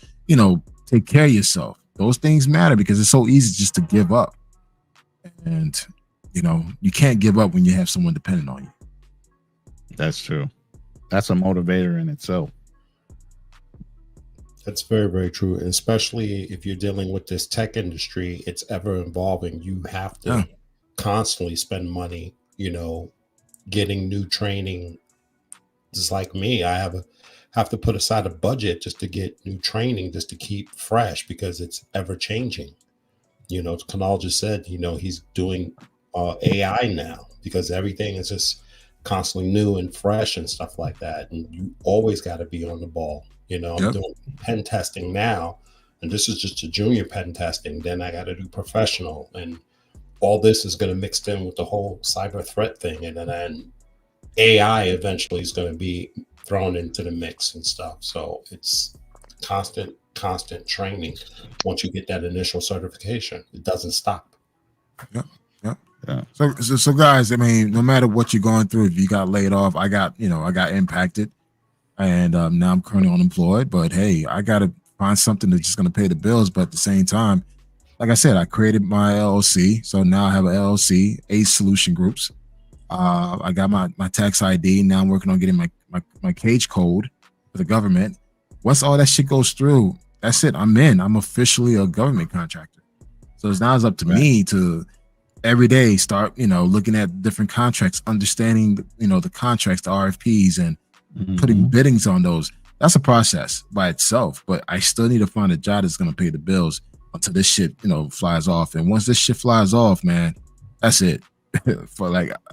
take care of yourself. Those things matter because it's so easy just to give up. And, you can't give up when you have someone dependent on you.
That's true. That's a motivator in itself.
That's very, very true. And especially if you're dealing with this tech industry, it's ever evolving. You have to constantly spend money, getting new training. Just like me, I have to put aside a budget just to get new training, just to keep fresh, because it's ever changing. Kanal just said, he's doing AI now because everything is just constantly new and fresh and stuff like that. And you always got to be on the ball. I'm doing pen testing now, and this is just a junior pen testing. Then I got to do professional, and all this is going to mix in with the whole cyber threat thing. And then AI eventually is going to be thrown into the mix and stuff. So it's constant training. Once you get that initial certification, it doesn't stop.
Yeah. So guys, I mean, no matter what you're going through, if you got laid off, I got impacted, and now I'm currently unemployed. But hey, I got to find something that's just going to pay the bills. But at the same time, like I said, I created my LLC. So now I have an LLC, Ace Solution Groups. I got my tax ID. Now I'm working on getting my cage code for the government. Once all that shit goes through, that's it. I'm in. I'm officially a government contractor. So it's now it's up to me to every day start, looking at different contracts, understanding, the contracts, the RFPs, and putting biddings on those. That's a process by itself, but I still need to find a job that's going to pay the bills until this shit, flies off. And once this shit flies off, man, that's it.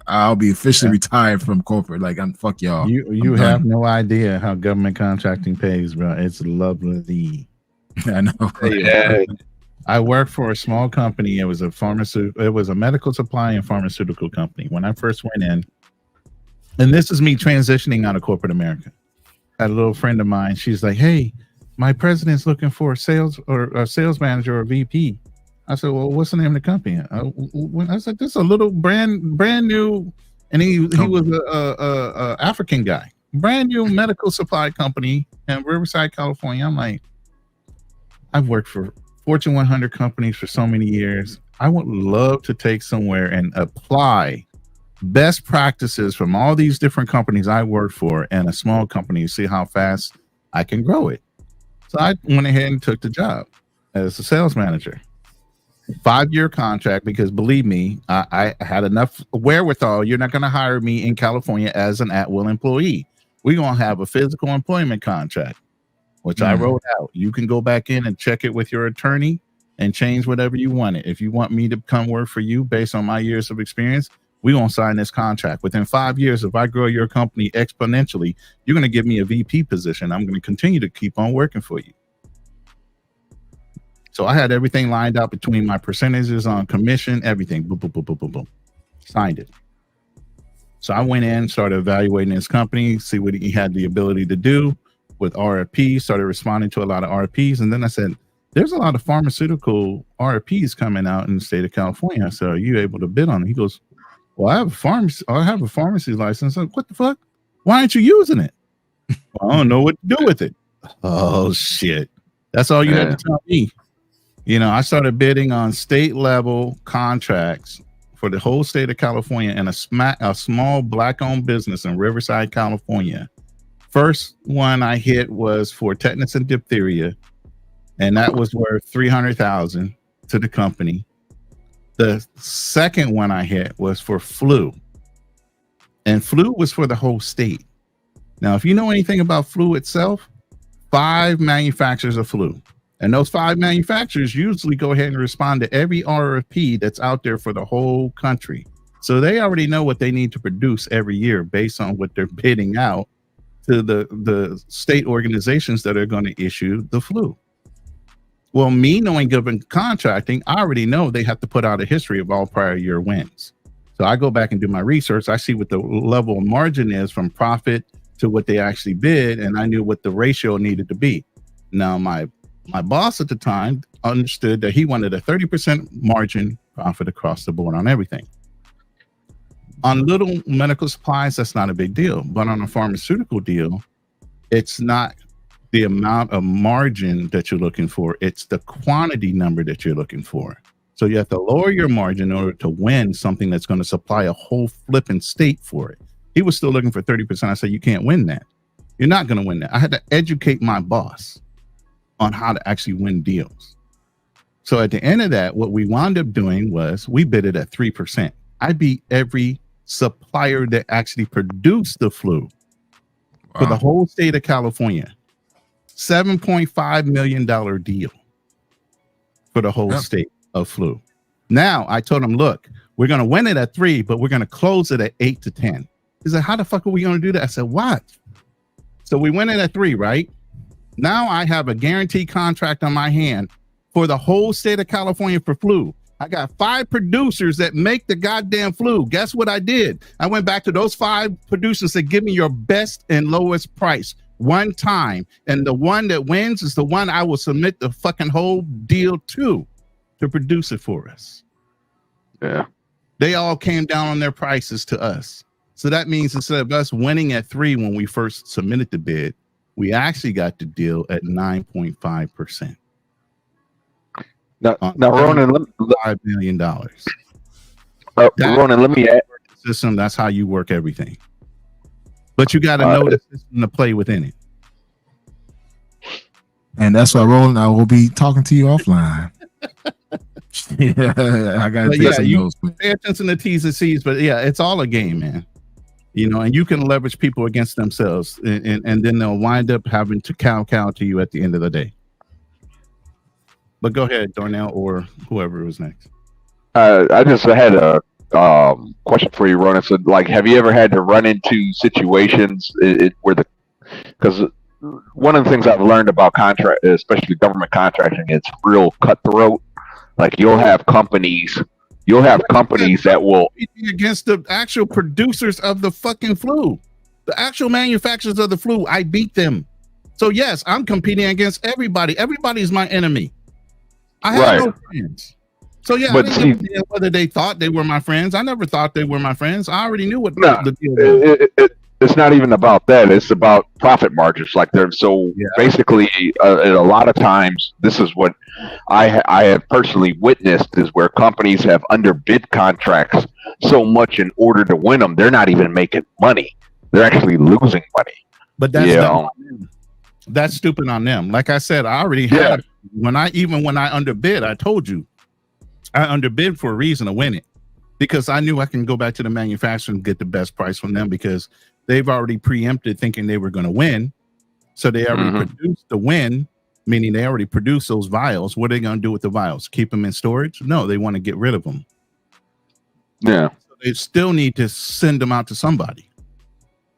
I'll be officially retired from corporate. Like, I'm fuck y'all.
You have no idea how government contracting pays, bro. It's lovely.
I know.
Yeah.
I worked for a small company. It was a medical supply and pharmaceutical company. When I first went in, and this is me transitioning out of corporate America. I had a little friend of mine. She's like, "Hey, my president's looking for a sales manager or VP." I said, "Well, what's the name of the company?" I said, "This is a little brand new," and he was a African guy, brand new medical supply company in Riverside, California. I'm like, I've worked for Fortune 100 companies for so many years. I would love to take somewhere and apply best practices from all these different companies I work for and a small company to see how fast I can grow it. So I went ahead and took the job as a sales manager. 5-year contract, because believe me, I had enough wherewithal. You're not going to hire me in California as an at-will employee. We're going to have a physical employment contract, which I wrote out. You can go back in and check it with your attorney and change whatever you want it. If you want me to come work for you based on my years of experience, we're going to sign this contract. Within 5 years, if I grow your company exponentially, you're going to give me a VP position. I'm going to continue to keep on working for you. So I had everything lined out between my percentages on commission, everything. Boom, boom, boom, boom, boom, boom. Signed it. So I went in, started evaluating his company, see what he had the ability to do with RFPs, started responding to a lot of RFPs. And then I said, there's a lot of pharmaceutical RFPs coming out in the state of California. I said, are you able to bid on it? He goes, well, I have a pharmacy license. I'm like, what the fuck? Why aren't you using it? Well, I don't know what to do with it. Oh, shit. That's all you had to tell me. I started bidding on state level contracts for the whole state of California and a small black owned business in Riverside, California. First one I hit was for tetanus and diphtheria, and that was worth $300,000 to the company. The second one I hit was for flu, and flu was for the whole state. Now, if you know anything about flu itself, 5 manufacturers of flu. And those 5 manufacturers usually go ahead and respond to every RFP that's out there for the whole country. So they already know what they need to produce every year based on what they're bidding out to the state organizations that are going to issue the flu. Well, me knowing government contracting, I already know they have to put out a history of all prior year wins. So I go back and do my research. I see what the level of margin is from profit to what they actually bid, and I knew what the ratio needed to be. Now, my boss at the time understood that he wanted a 30% margin profit across the board on everything. On little medical supplies, that's not a big deal. But on a pharmaceutical deal, it's not the amount of margin that you're looking for. It's the quantity number that you're looking for. So you have to lower your margin in order to win something that's going to supply a whole flipping state for it. He was still looking for 30%. I said, you can't win that. You're not going to win that. I had to educate my boss on how to actually win deals. So at the end of that, what we wound up doing was we bid it at 3%. I beat every supplier that actually produced the flu for the whole state of California. $7.5 million deal for the whole state of flu. Now I told him, look, we're going to win it at 3, but we're going to close it at 8 to 10. He said, how the fuck are we going to do that? I said, what? So we win it at 3, right? Now I have a guaranteed contract on my hand for the whole state of California for flu. I got 5 producers that make the goddamn flu. Guess what I did? I went back to those 5 producers that give me your best and lowest price one time. And the one that wins is the one I will submit the fucking whole deal to produce it for us.
Yeah.
They all came down on their prices to us. So that means instead of us winning at 3 when we first submitted the bid, we actually got the deal at 9.5%.
Now Ronin,
$5 million.
Ronin, let me add.
System, that's how you work everything. But you got to know the system to play within it.
And that's why, Roland, I will be talking to you offline. Yeah, I got to take some notes.
Pay attention to T's and C's, but yeah, it's all a game, man. You know, and you can leverage people against themselves, and then they'll wind up having to cow to you at the end of the day. But go ahead, Darnell, or whoever was next.
I just had a question for you, Ronin. So, like, have you ever had to run into situations where because one of the things I've learned about contract, especially government contracting, it's real cutthroat. Like, you'll have companies that will
against the actual producers of the fucking flu, the actual manufacturers of the flu. I beat them. So yes, I'm competing against everybody. Everybody's my enemy. I have no friends. So yeah, but I didn't give a damn whether they thought they were my friends. I never thought they were my friends. I already knew what the deal was.
It's not even about that. It's about profit margins. Like basically, a lot of times, this is what I have personally witnessed is where companies have underbid contracts so much in order to win them, they're not even making money. They're actually losing money.
But that's stupid on them. Like I said, I already had when I underbid, I told you I underbid for a reason to win it, because I knew I can go back to the manufacturer and get the best price from them because they've already preempted thinking they were going to win. So they already produced the win, meaning they already produced those vials. What are they going to do with the vials? Keep them in storage? No, they want to get rid of them.
Yeah.
So they still need to send them out to somebody.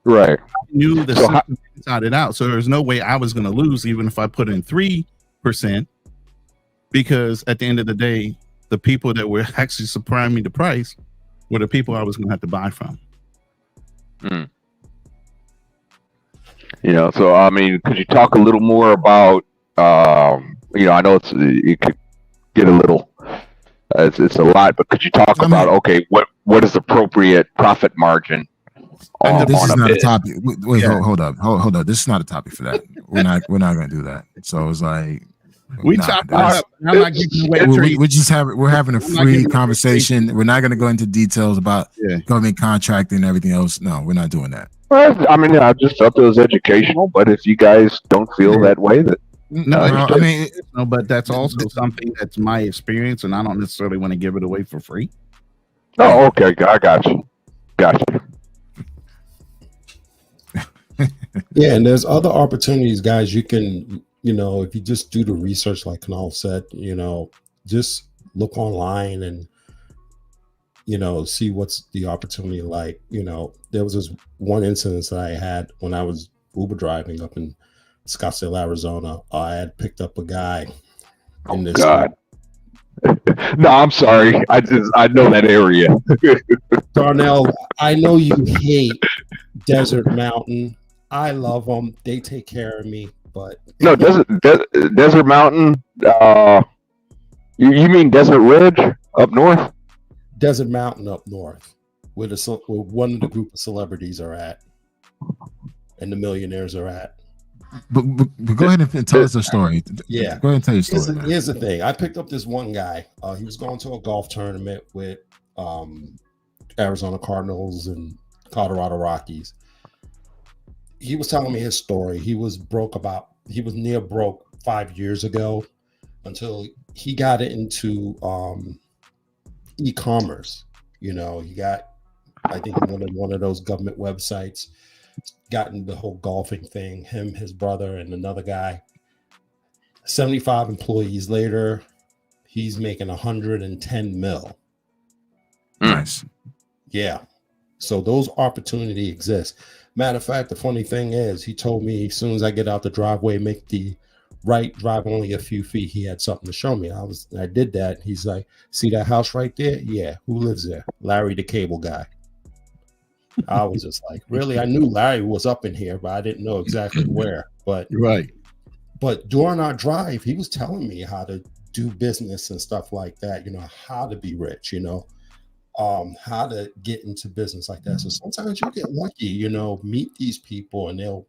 Right.
I knew the system inside it out. So there's no way I was going to lose even if I put in 3%, because at the end of the day, the people that were actually supplying me the price were the people I was going to have to buy from.
You know, so I mean, could you talk a little more about, you know, I know it could get a little, it's a lot, but could you talk about, okay, what is appropriate profit margin?
This is not a topic. Wait, hold up. This is not a topic for that. We're not going to do that. So it's like,
we're
having a free conversation. We're not going to go into details about government contracting and everything else. No, we're not doing that.
Well, I mean, I just thought it was educational, but if you guys don't feel that way,
but that's also something that's my experience, and I don't necessarily want to give it away for free.
Oh, okay, I got you.
Yeah, and there's other opportunities, guys. You can, you know, if you just do the research, like Kanal said, you know, just look online and, you know, see what's the opportunity like. You know, there was this one incident that I had when I was Uber driving up in Scottsdale, Arizona. I had picked up a guy in this.
God. No, I'm sorry. I know that area.
Darnell, I know you hate Desert Mountain. I love them. They take care of me. But
no, Desert Mountain. You mean Desert Ridge up north?
Desert Mountain up north, where one of the group of celebrities are at, and the millionaires are at.
But go ahead and tell us a story.
Yeah,
go ahead and tell your story.
Here's the thing. I picked up this one guy. He was going to a golf tournament with Arizona Cardinals and Colorado Rockies. He was telling me his story. He was near broke 5 years ago until he got into e-commerce. You know, he got, I think, one of those government websites, gotten the whole golfing thing, him, his brother, and another guy. 75 employees later, he's making 110 mil.
Nice.
Yeah. So those opportunities exist. Matter of fact, the funny thing is, he told me as soon as I get out the driveway, make the right, drive only a few feet, he had something to show me. I did that. He's like, see that house right there? Yeah. Who lives there? Larry, the cable guy. I was just like, really? I knew Larry was up in here, but I didn't know exactly where. But during our drive, he was telling me how to do business and stuff like that, you know, how to be rich, you know. How to get into business like that. So sometimes you get lucky, you know, meet these people and they'll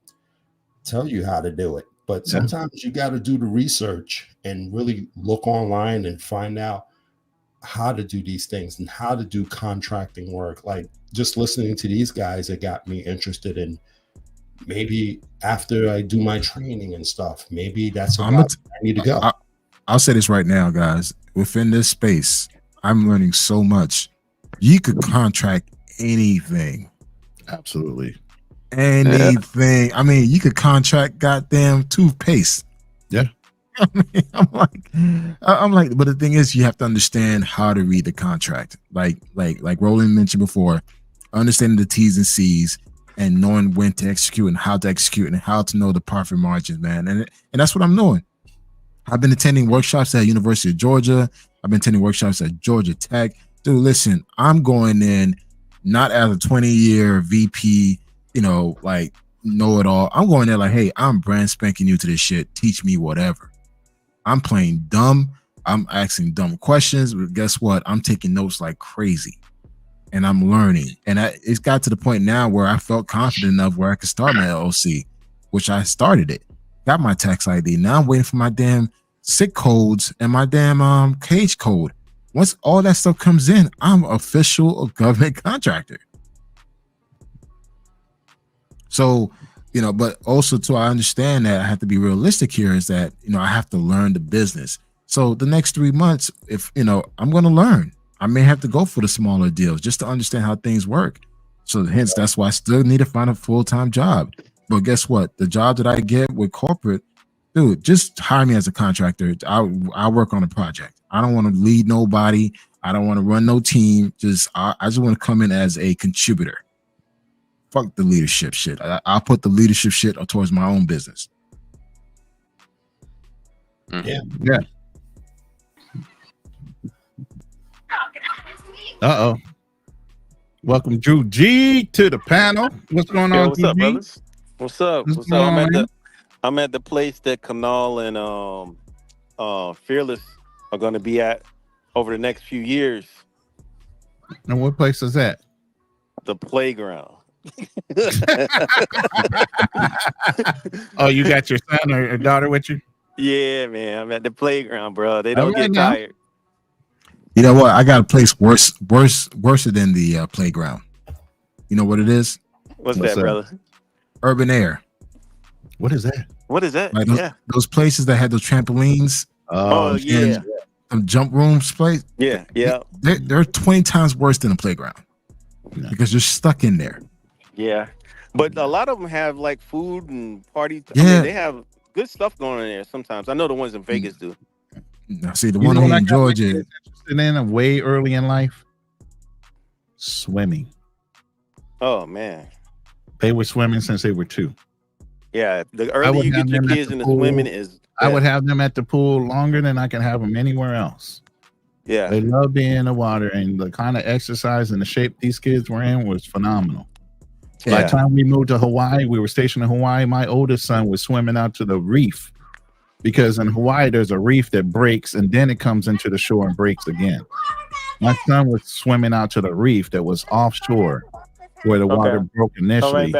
tell you how to do it. But sometimes you got to do the research and really look online and find out how to do these things and how to do contracting work. Like just listening to these guys, it got me interested in maybe after I do my training and stuff, maybe that's a
I'm
route I need to go.
I'll say this right now, guys. Within this space, I'm learning so much. You could contract anything.
Absolutely.
Anything. I mean, you could contract goddamn toothpaste.
Yeah.
I mean, I'm like, but the thing is, you have to understand how to read the contract. Like Roland mentioned before, understanding the T's and C's and knowing when to execute and how to execute and how to know the profit margins, man. And that's what I'm doing. I've been attending workshops at University of Georgia. I've been attending workshops at Georgia Tech. Dude, listen, I'm going in not as a 20-year VP, like know it all. I'm going there like, hey, I'm brand spanking new to this shit. Teach me whatever. I'm playing dumb. I'm asking dumb questions. But guess what? I'm taking notes like crazy. And I'm learning. And it's got to the point now where I felt confident enough where I could start my LLC, which I started it. Got my tax ID. Now I'm waiting for my damn SIC codes and my damn cage code. Once all that stuff comes in, I'm official government contractor. So, but also too, I understand that I have to be realistic here is that, I have to learn the business. So the next 3 months, if, I'm going to learn, I may have to go for the smaller deals just to understand how things work. So hence, that's why I still need to find a full-time job. But guess what? The job that I get with corporate, dude, just hire me as a contractor. I'll work on a project. I don't want to lead nobody. I don't want to run no team. I just want to come in as a contributor. Fuck the leadership shit. I'll put the leadership shit towards my own business.
Yeah.
Uh-oh. Welcome, Drew G, to the panel. What's going on,
what's up,
G?
brothers? What's up?
What's
What's up?
going
I'm at the place that Kanal and Fearless are going to be at over the next few years.
And what place is that?
The playground.
Oh, you got your son or daughter with you?
Yeah, man. I'm at the playground, bro. They don't
All right
get
now.
tired.
You know what? I got a place worse than the playground. You know what it is?
What's that, brother?
Urban Air.
What is that?
What is that?
Like
Yeah.
those places that had those trampolines,
Oh, yeah.
some jump rooms place.
Yeah. Yeah.
They're 20 times worse than a playground because you're stuck in there.
Yeah. But a lot of them have like food and parties.
Yeah.
I mean, they have good stuff going on there sometimes. I know the ones in Vegas do.
Now, see, the one here in Georgia.
Interested in way early in life? Swimming.
Oh, man.
They were swimming since they were 2.
Yeah. The earlier you get your kids into swimming is.
I would have them at the pool longer than I can have them anywhere else.
Yeah.
They love being in the water, and the kind of exercise and the shape these kids were in was phenomenal.
Yeah.
By the time we moved to Hawaii, we were stationed in Hawaii. My oldest son was swimming out to the reef because in Hawaii, there's a reef that breaks and then it comes into the shore and breaks again. My son was swimming out to the reef that was offshore where the water broke initially.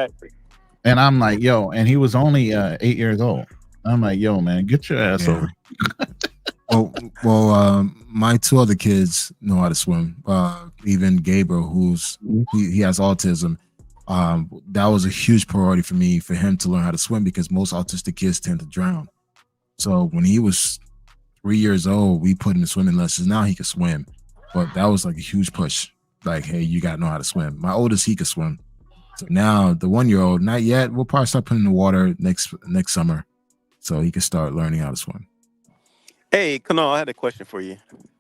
And I'm like, yo, and he was only 8 years old. I'm like, yo, man, get your ass over.
Well, my 2 other kids know how to swim. Even Gabriel, he has autism. That was a huge priority for me for him to learn how to swim because most autistic kids tend to drown. So when he was 3 years old, we put him in swimming lessons. Now he can swim, but that was like a huge push. Like, hey, you got to know how to swim. My oldest, he could swim. So now the 1-year-old, not yet. We'll probably start putting in the water next summer, so he can start learning how to swim.
Hey, Kanal, I had a question for you.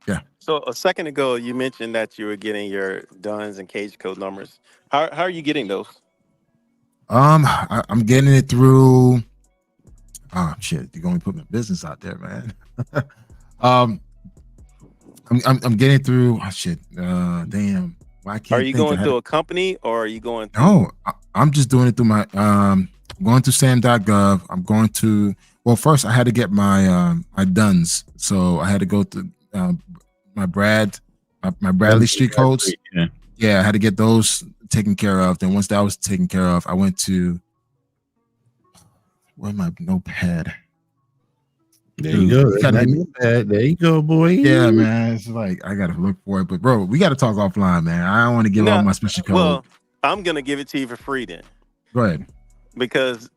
Yeah.
So a second ago, you mentioned that you were getting your DUNS and cage code numbers. How are you getting those?
I'm getting it through. Oh shit! You're going to put my business out there, man. I'm getting it through. Oh shit! Damn. Why can't?
Are you going through a company or are you going through?
No, I'm just doing it through my. Going to SAM.gov. I'm going to. Well, first I had to get my my DUNS, so I had to go to my Bradley Street codes. Yeah, I had to get those taken care of. Then once that was taken care of, I went to where my notepad.
There you go. There you go, boy.
Yeah, man. It's like I gotta look for it. But bro, we gotta talk offline, man. I don't want to give out my special code.
Well, I'm gonna give it to you for free then.
Go ahead.
because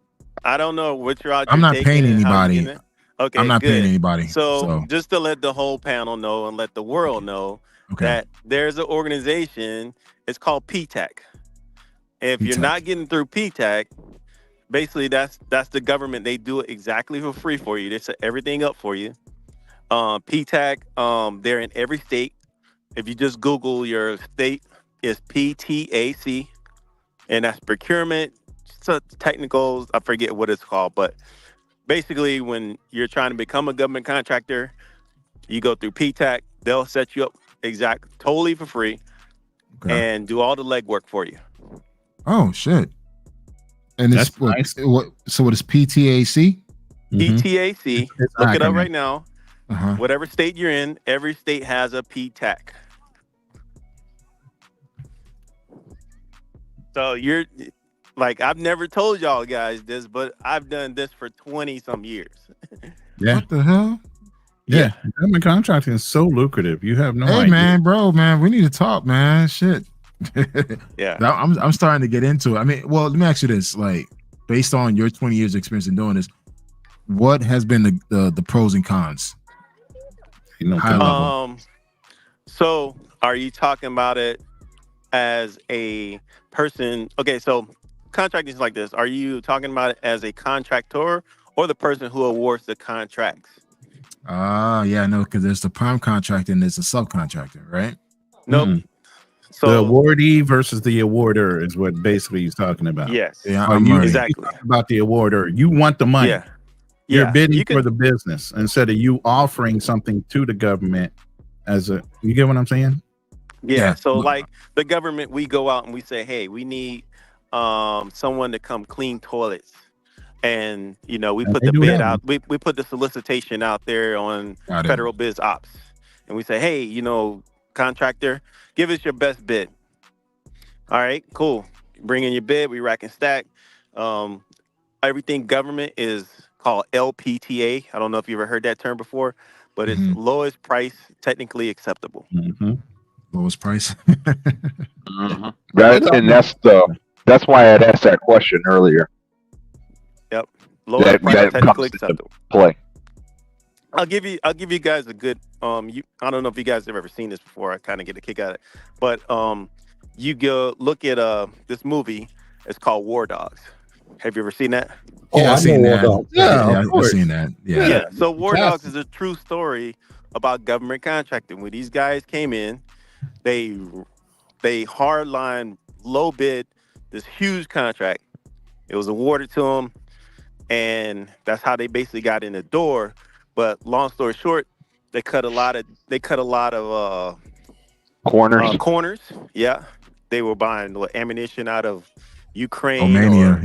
I don't know which route
I'm
you're
not
taking
paying
and how you're
anybody.
getting it. Okay,
I'm not paying
good.
anybody.
So
So
just to let the whole panel know and let the world know
okay.
that there's an organization. It's called PTAC. If you're
P-Tech.
not getting through PTAC, basically that's the government. They do it exactly for free for you. They set everything up for you. PTAC, they're in every state. If you just Google your state, is PTAC, and that's procurement. So technicals, I forget what it's called, but basically, when you're trying to become a government contractor, you go through PTAC. They'll set you up totally for free,
Okay.
and do all the legwork for you.
Oh shit. And it's
That's nice.
So what is PTAC?
PTAC.
It's
Look it up
acronym.
right now.
Uh-huh.
Whatever state you're in, every state has a PTAC. So you're like, I've never told y'all guys this, but I've done this for 20 some years.
Yeah.
What the hell?
Yeah. Government contracting is so lucrative. You have no
Hey
idea.
man, we need to talk, man. Shit.
Yeah.
I'm starting to get into it. I mean, well, let me ask you this: like, based on your 20 years experience in doing this, what has been the pros and cons? High level.
So are you talking about it as a person? Okay, so contracting is like this. Are you talking about it as a contractor or the person who awards the contracts?
Yeah, no, because there's the prime contractor and there's a subcontractor, right?
Nope.
Mm.
So
the awardee versus the awarder is what basically he's talking about.
yes.
Yeah,
Are
I'm
you
learning.
Exactly.
about the awarder? You want the money.
Yeah.
You're
Yeah.
bidding
You can-
for the business instead of you offering something to the government as a. You get what I'm saying?
Yeah. So like the government, we go out and we say, hey, we need someone to come clean toilets. And we
And
put
they
the
do
bid
that.
out. We put the solicitation out there on
Got it.
Federal Biz Ops. And we say, hey, contractor, give us your best bid. All right, cool. Bring in your bid, we rack and stack. Everything government is called LPTA. I don't know if you ever heard that term before, but it's
Mhm.
lowest price technically acceptable.
Mm-hmm.
Lowest price.
Mhm. That's why I had asked that question earlier.
Yep. Lowest price
That
technically
comes into
acceptable.
play.
I'll give you guys a good I don't know if you guys have ever seen this before. I kind of get a kick out of it. But you go look at this movie. It's called War Dogs. Have you ever seen that?
Yeah,
I
I've seen
know War
that.
Dogs.
Yeah,
I've
of course.
seen that. Yeah.
Yeah. So War Dogs
Fantastic.
is a true story about government contracting. When these guys came in, they hardline low bid this huge contract. It was awarded to them, and that's how they basically got in the door. But long story short, they cut a lot of
Corners.
corners. Yeah, they were buying ammunition out of Ukraine
Romania.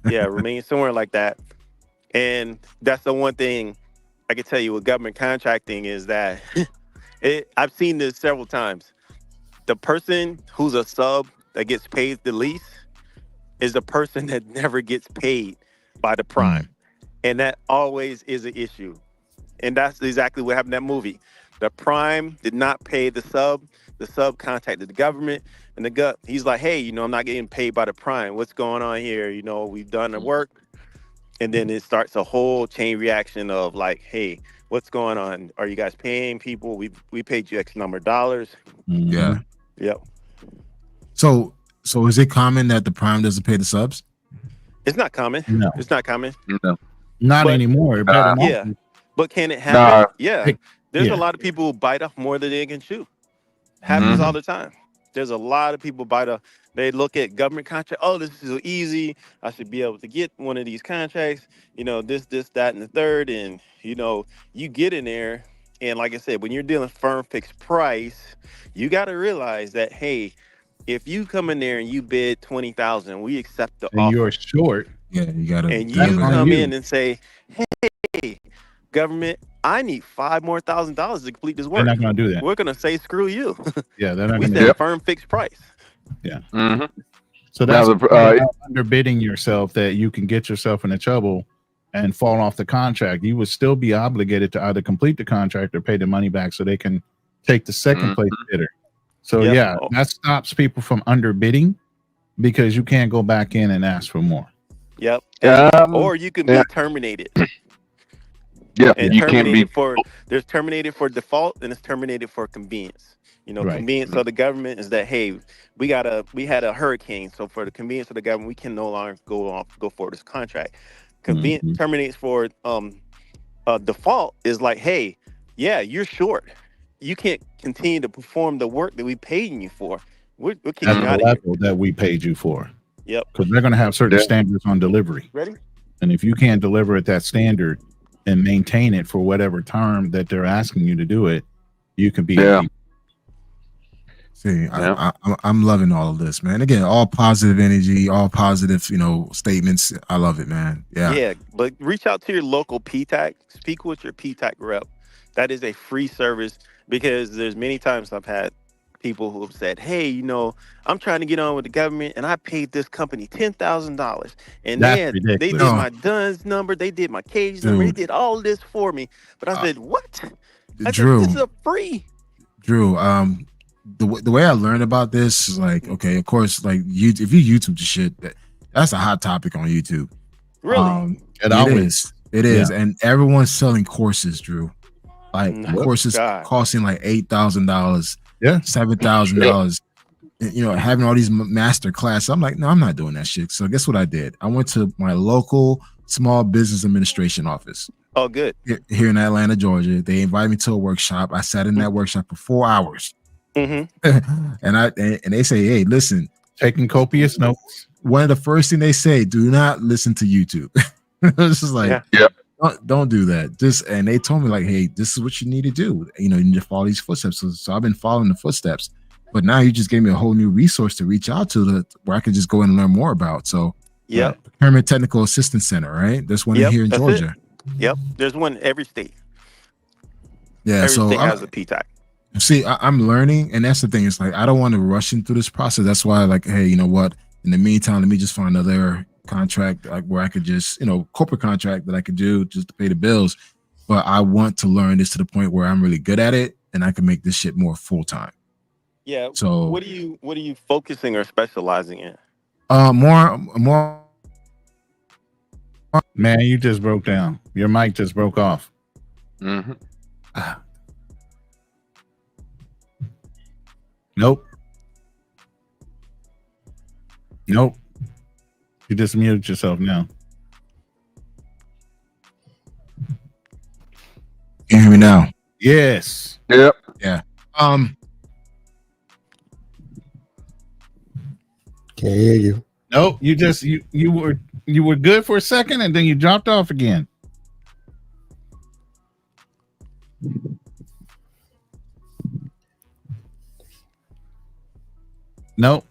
or
Yeah.
Romania, somewhere like that. And that's the one thing I can tell you with government contracting is that I've seen this several times. The person who's a sub that gets paid the least is the person that never gets paid by the prime. And that always is an issue. And that's exactly what happened in that movie. The prime did not pay the sub. The sub contacted the government, and he's like, hey, I'm not getting paid by the prime. What's going on here? We've done the work. And then it starts a whole chain reaction of like, hey, what's going on? Are you guys paying people? We paid you X number of dollars.
Yeah.
Yep.
So is it common that the prime doesn't pay the subs?
It's not common.
No.
It's not common.
No.
Not
But-
anymore. Better not.
Yeah. But can it happen? Yeah.
Hey,
There's
yeah.
a lot of people who bite off more than they can chew. Happens all the time. There's a lot of people they look at government contract. Oh, this is so easy. I should be able to get one of these contracts. This, that, and the third. And, you get in there. And like I said, when you're dealing firm fixed price, you got to realize that, hey, if you come in there and you bid $20,000, we accept the
And
offer.
you're short.
Yeah, you gotta.
And you
That's on
come
you.
in and say, hey, government, I need $5,000 more to complete this
They're
work.
not going to do that.
We're going to say, screw you.
Yeah, they're not
We
going to
said
do that.
firm fixed price.
Mm-hmm.
So
Now
that's
the-
underbidding yourself that you can get yourself into trouble and fall off the contract. You would still be obligated to either complete the contract or pay the money back so they can take the second place bidder. So
Yep.
yeah, that stops people from underbidding because you can't go back in and ask for more.
Yep. Or you can
Yeah.
be terminated.
Yeah,
And
you can be.
there's terminated for default and it's terminated for convenience.
Right.
Convenience of the government is that, hey, we had a hurricane, so for the convenience of the government, we can no longer go for this contract.
Mhm.
Terminates for default is like, hey, yeah, you're short. You can't continue to perform the work that we paying you for. We're kicking
At
you
the
out of here.
level that we paid you for.
Yep.
Because they're going to have certain
Yeah.
standards on delivery.
Ready?
And if you can't deliver at that standard and maintain it for whatever term that they're asking you to do it, you can be.
Yeah.
See,
Yeah.
I'm loving all of this, man. Again, all positive energy, all positive, statements. I love it, man. Yeah.
Yeah, but reach out to your local PTAC. Speak with your PTAC rep. That is a free service, because there's many times I've had people who have said, hey, I'm trying to get on with the government and I paid this company $10,000 and
That's
they
ridiculous.
did my DUNS number, they did my cage number, they
Dude.
did all of this for me. But I said, what? I
Drew,
said, this is a free.
Drew, the way I learned about this is like, okay, of course, like if you YouTube the shit, that's a hot topic on YouTube.
Really?
It is, and everyone's selling courses, Drew. Like courses
God.
costing like $8,000,
Yeah.
$7,000. Having all these master classes. I'm like, no, I'm not doing that shit. So guess what I did? I went to my local small business administration office.
Oh, good.
Here in Atlanta, Georgia. They invited me to a workshop. I sat in that workshop for 4 hours.
Mm-hmm.
and they say, hey, listen,
Taking copious notes.
one of the first thing they say, do not listen to YouTube. It's just like,
Yeah.
don't do that. And they told me like, hey, this is what you need to do. You need to follow these footsteps. So I've been following the footsteps. But now you just gave me a whole new resource to reach out to where I could just go and learn more about. So Procurement Technical Assistance Center, right? There's one here in Georgia.
Yep. There's one in every state.
Yeah.
Every
So
state has a PTAC.
See, I'm learning, and that's the thing. It's like I don't want to rush into this process. That's why, like, hey, you know what? In the meantime, let me just find another contract, like where I could just, corporate contract that I could do just to pay the bills. But I want to learn this to the point where I'm really good at it, and I can make this shit more full time.
Yeah.
So
what are you focusing or specializing in?
More.
Man, you just broke down. Your mic just broke off.
Mm-hmm.
Nope. You just muted yourself now.
Can you hear me now?
Yes.
Yep.
Yeah.
Can't hear you.
Nope. You were good for a second and then you dropped off again. Nope.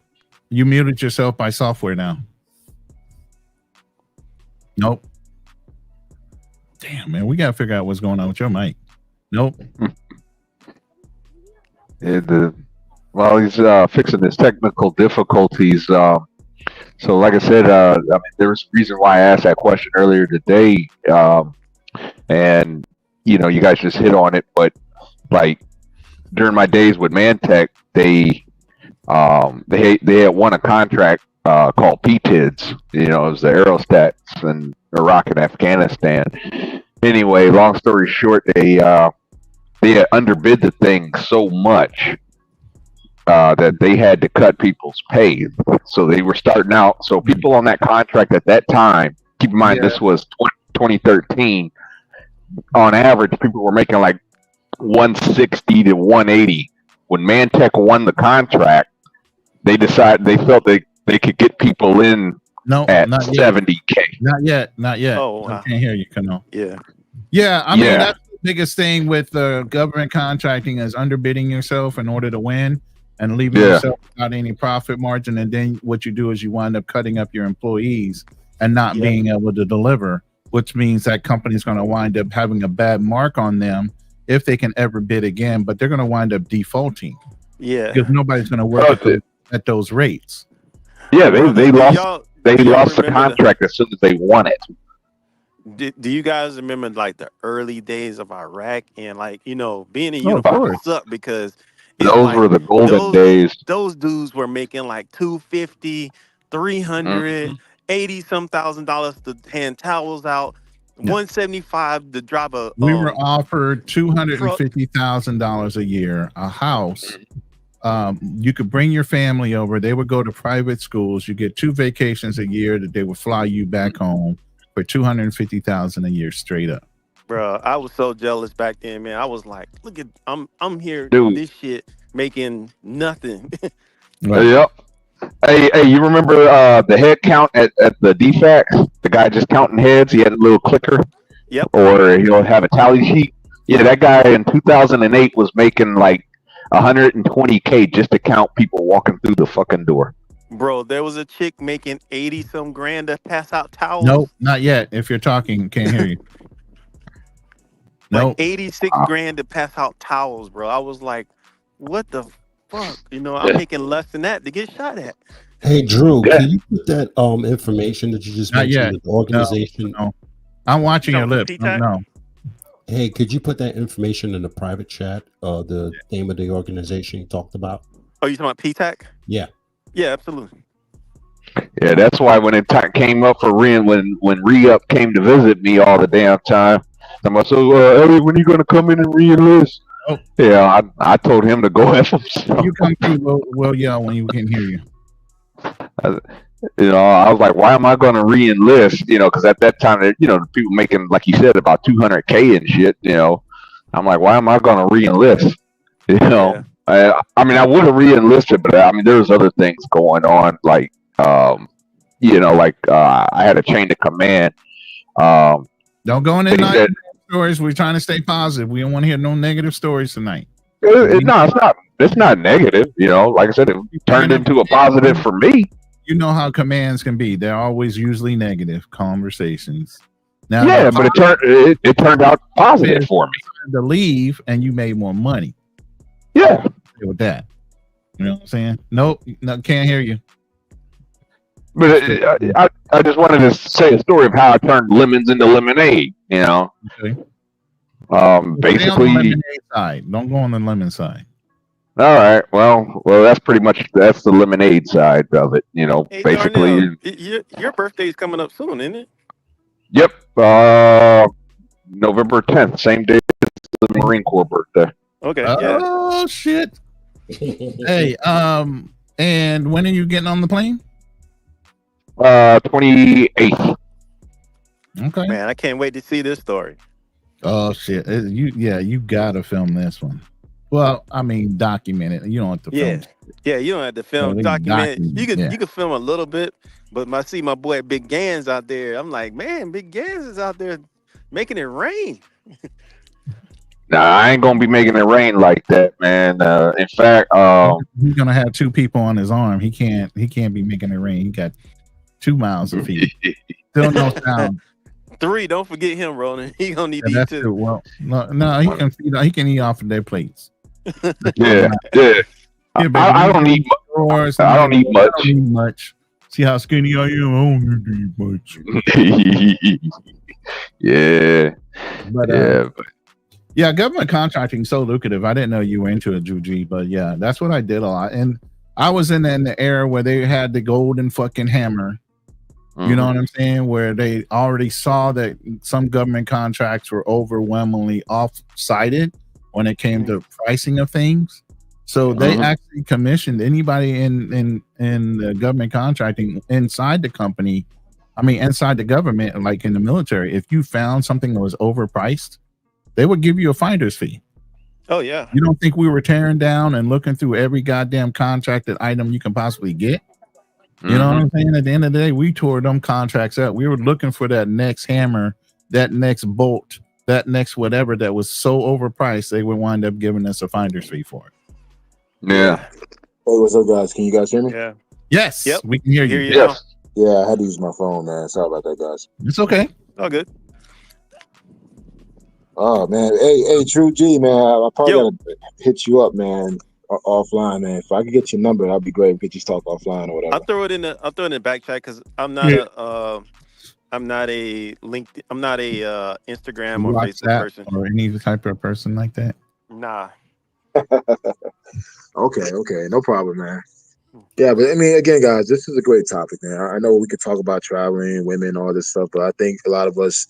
You muted yourself by software now. Nope. Damn, man, we gotta figure out what's going on with your mic. Nope.
Well, he's fixing his technical difficulties. So, like I said, there was a reason why I asked that question earlier today, and you guys just hit on it. But like during my days with Mantech, they had won a contract called PTIDS. It was the aerostats in Iraq and Afghanistan. Anyway, long story short, they had underbid the thing so much that they had to cut people's pay. So they were starting out. So people on that contract at that time, keep in mind this was 2013. On average, people were making like 160 to 180. When Mantech won the contract, they felt they could get people in at 70K.
Not yet.
Oh, wow.
I can't hear you, Kano.
Yeah.
I mean, that's the biggest thing with government contracting is underbidding yourself in order to win and leaving yourself without any profit margin. And then what you do is you wind up cutting up your employees and not being able to deliver, which means that company's going to wind up having a bad mark on them if they can ever bid again, but they're going to wind up defaulting.
Yeah.
Because nobody's going to work at those rates.
Yeah, they lost the contract as soon as they won it.
Do you guys remember like the early days of Iraq and like being in uniform sucked because
those were the golden days.
Those dudes were making like 250, 300, $80 some thousand to hand towels out,
No.
$175 to drive a
We were offered
truck.
$250,000 a year, a house. You could bring your family over. They would go to private schools. You get 2 vacations a year that they would fly you back home for $250,000 a year straight up.
Bro, I was so jealous back then, man. I was like, look at I'm here
Dude.
this shit making nothing.
Right.
Yep. Hey, you remember the head count at the DFAC? The guy just counting heads. He had a little clicker.
Yep.
Or he'll have a tally sheet. Yeah, that guy in 2008 was making like $120K just to count people walking through the fucking door.
Bro, there was a chick making 80 some grand to pass out towels.
Nope, not yet. If you're talking, can't hear you.
Like
Nope.
86 grand to pass out towels, bro. I was like, what the fuck? You know, I'm making less than that to get shot at.
Hey, Drew, can you put that information that you just
Not
mentioned,
yet.
the organization?
No. I'm watching your lips.
P-Tac?
No.
Hey, could you put that information in the private chat? The name of the organization you talked about?
Oh, you talking about P-Tac?
Yeah.
Yeah, absolutely.
Yeah, that's why when it came up for Ren, when Re-Up came to visit me all the damn time, I'm like, so Ellie, when are you gonna come in and re-enlist?
Oh.
Yeah, I told him to go F himself.
You come through, we'll yell when you can hear you.
You know, I was like, why am I going to re-enlist? You know, because at that time, you know, people making, like you said, about $200K and shit. You know, I'm like, why am I going to re-enlist? You know, I mean, I would have re-enlisted, but I mean, there's other things going on, like, you know, like I had a chain of command.
Don't go into
He said-
stories. We're trying to stay positive. We don't want to hear no negative stories tonight.
No, it's not. It's not negative. You know, like I said, it turned into a positive for me.
You know how commands can be. They're always usually negative conversations. Now,
Yeah, but it turned out positive for me.
to leave and you made more money.
Yeah.
With that. You know what I'm saying? Nope, no, can't hear you.
But I just wanted to say a story of how I turned lemons into lemonade. You know,
Okay.
basically.
Stay on the lemonade side. Don't go on the lemon side.
All right. Well, that's the lemonade side of it. You know,
Hey,
basically.
Darnell, your birthday's coming up soon, isn't it?
Yep. November 10th, same day as the Marine Corps birthday.
Okay.
Oh shit. Hey, and when are you getting on the plane?
28th.
Okay.
Man, I can't wait to see this story.
Oh shit. You gotta film this one. Well, I mean, document it. You don't have to film.
Yeah, you don't have to film,
we
document.
document,
You could film a little bit, but I see my boy Big Gans out there. I'm like, man, Big Gans is out there making it rain.
Nah, I ain't gonna be making it rain like that, man. In fact,
he's gonna have 2 people on his arm. He can't be making it rain. He got 2 mouths of feet. Still no sound.
3, don't forget him, Ronin. He gonna need
Yeah,
these
that's
too.
it. Well, no, he can eat off of their plates.
yeah.
Yeah, baby,
I don't need.
Yours,
I don't need much.
I don't need much. See how skinny I am? I don't need much.
Yeah.
But, yeah, government contracting is so lucrative. I didn't know you were into it, Juji, but yeah, that's what I did a lot. And I was in the era where they had the golden fucking hammer. You know what I'm saying? Where they already saw that some government contracts were overwhelmingly off-sided when it came to pricing of things. So they actually commissioned anybody in the government contracting inside the company. I mean, inside the government, like in the military, if you found something that was overpriced, they would give you a finder's fee.
Oh yeah.
You don't think we were tearing down and looking through every goddamn contracted item you can possibly get? You know what I'm saying? At the end of the day, we tore them contracts out. We were looking for that next hammer, that next bolt, that next whatever that was so overpriced, they would wind up giving us a finder's fee for it.
Yeah.
Hey, what's up, guys? Can you guys hear me?
Yeah.
Yes.
Yep.
We can hear you.
Yes.
Yeah, I had to use my phone, man. Sorry about that, guys.
It's okay.
All good.
Oh man, hey, True G, man. I probably
Yo.
gotta hit you up, man, offline, man. If I could get your number, that'd be great. We could just talk offline or whatever.
I'll throw it in the back chat because I'm not I'm not a LinkedIn, I'm not a Instagram or Facebook
WhatsApp
person.
or any type of person like that.
Nah.
Okay, no problem, man. Yeah, but I mean, again, guys, this is a great topic, man. I know we could talk about traveling, women, all this stuff, but I think a lot of us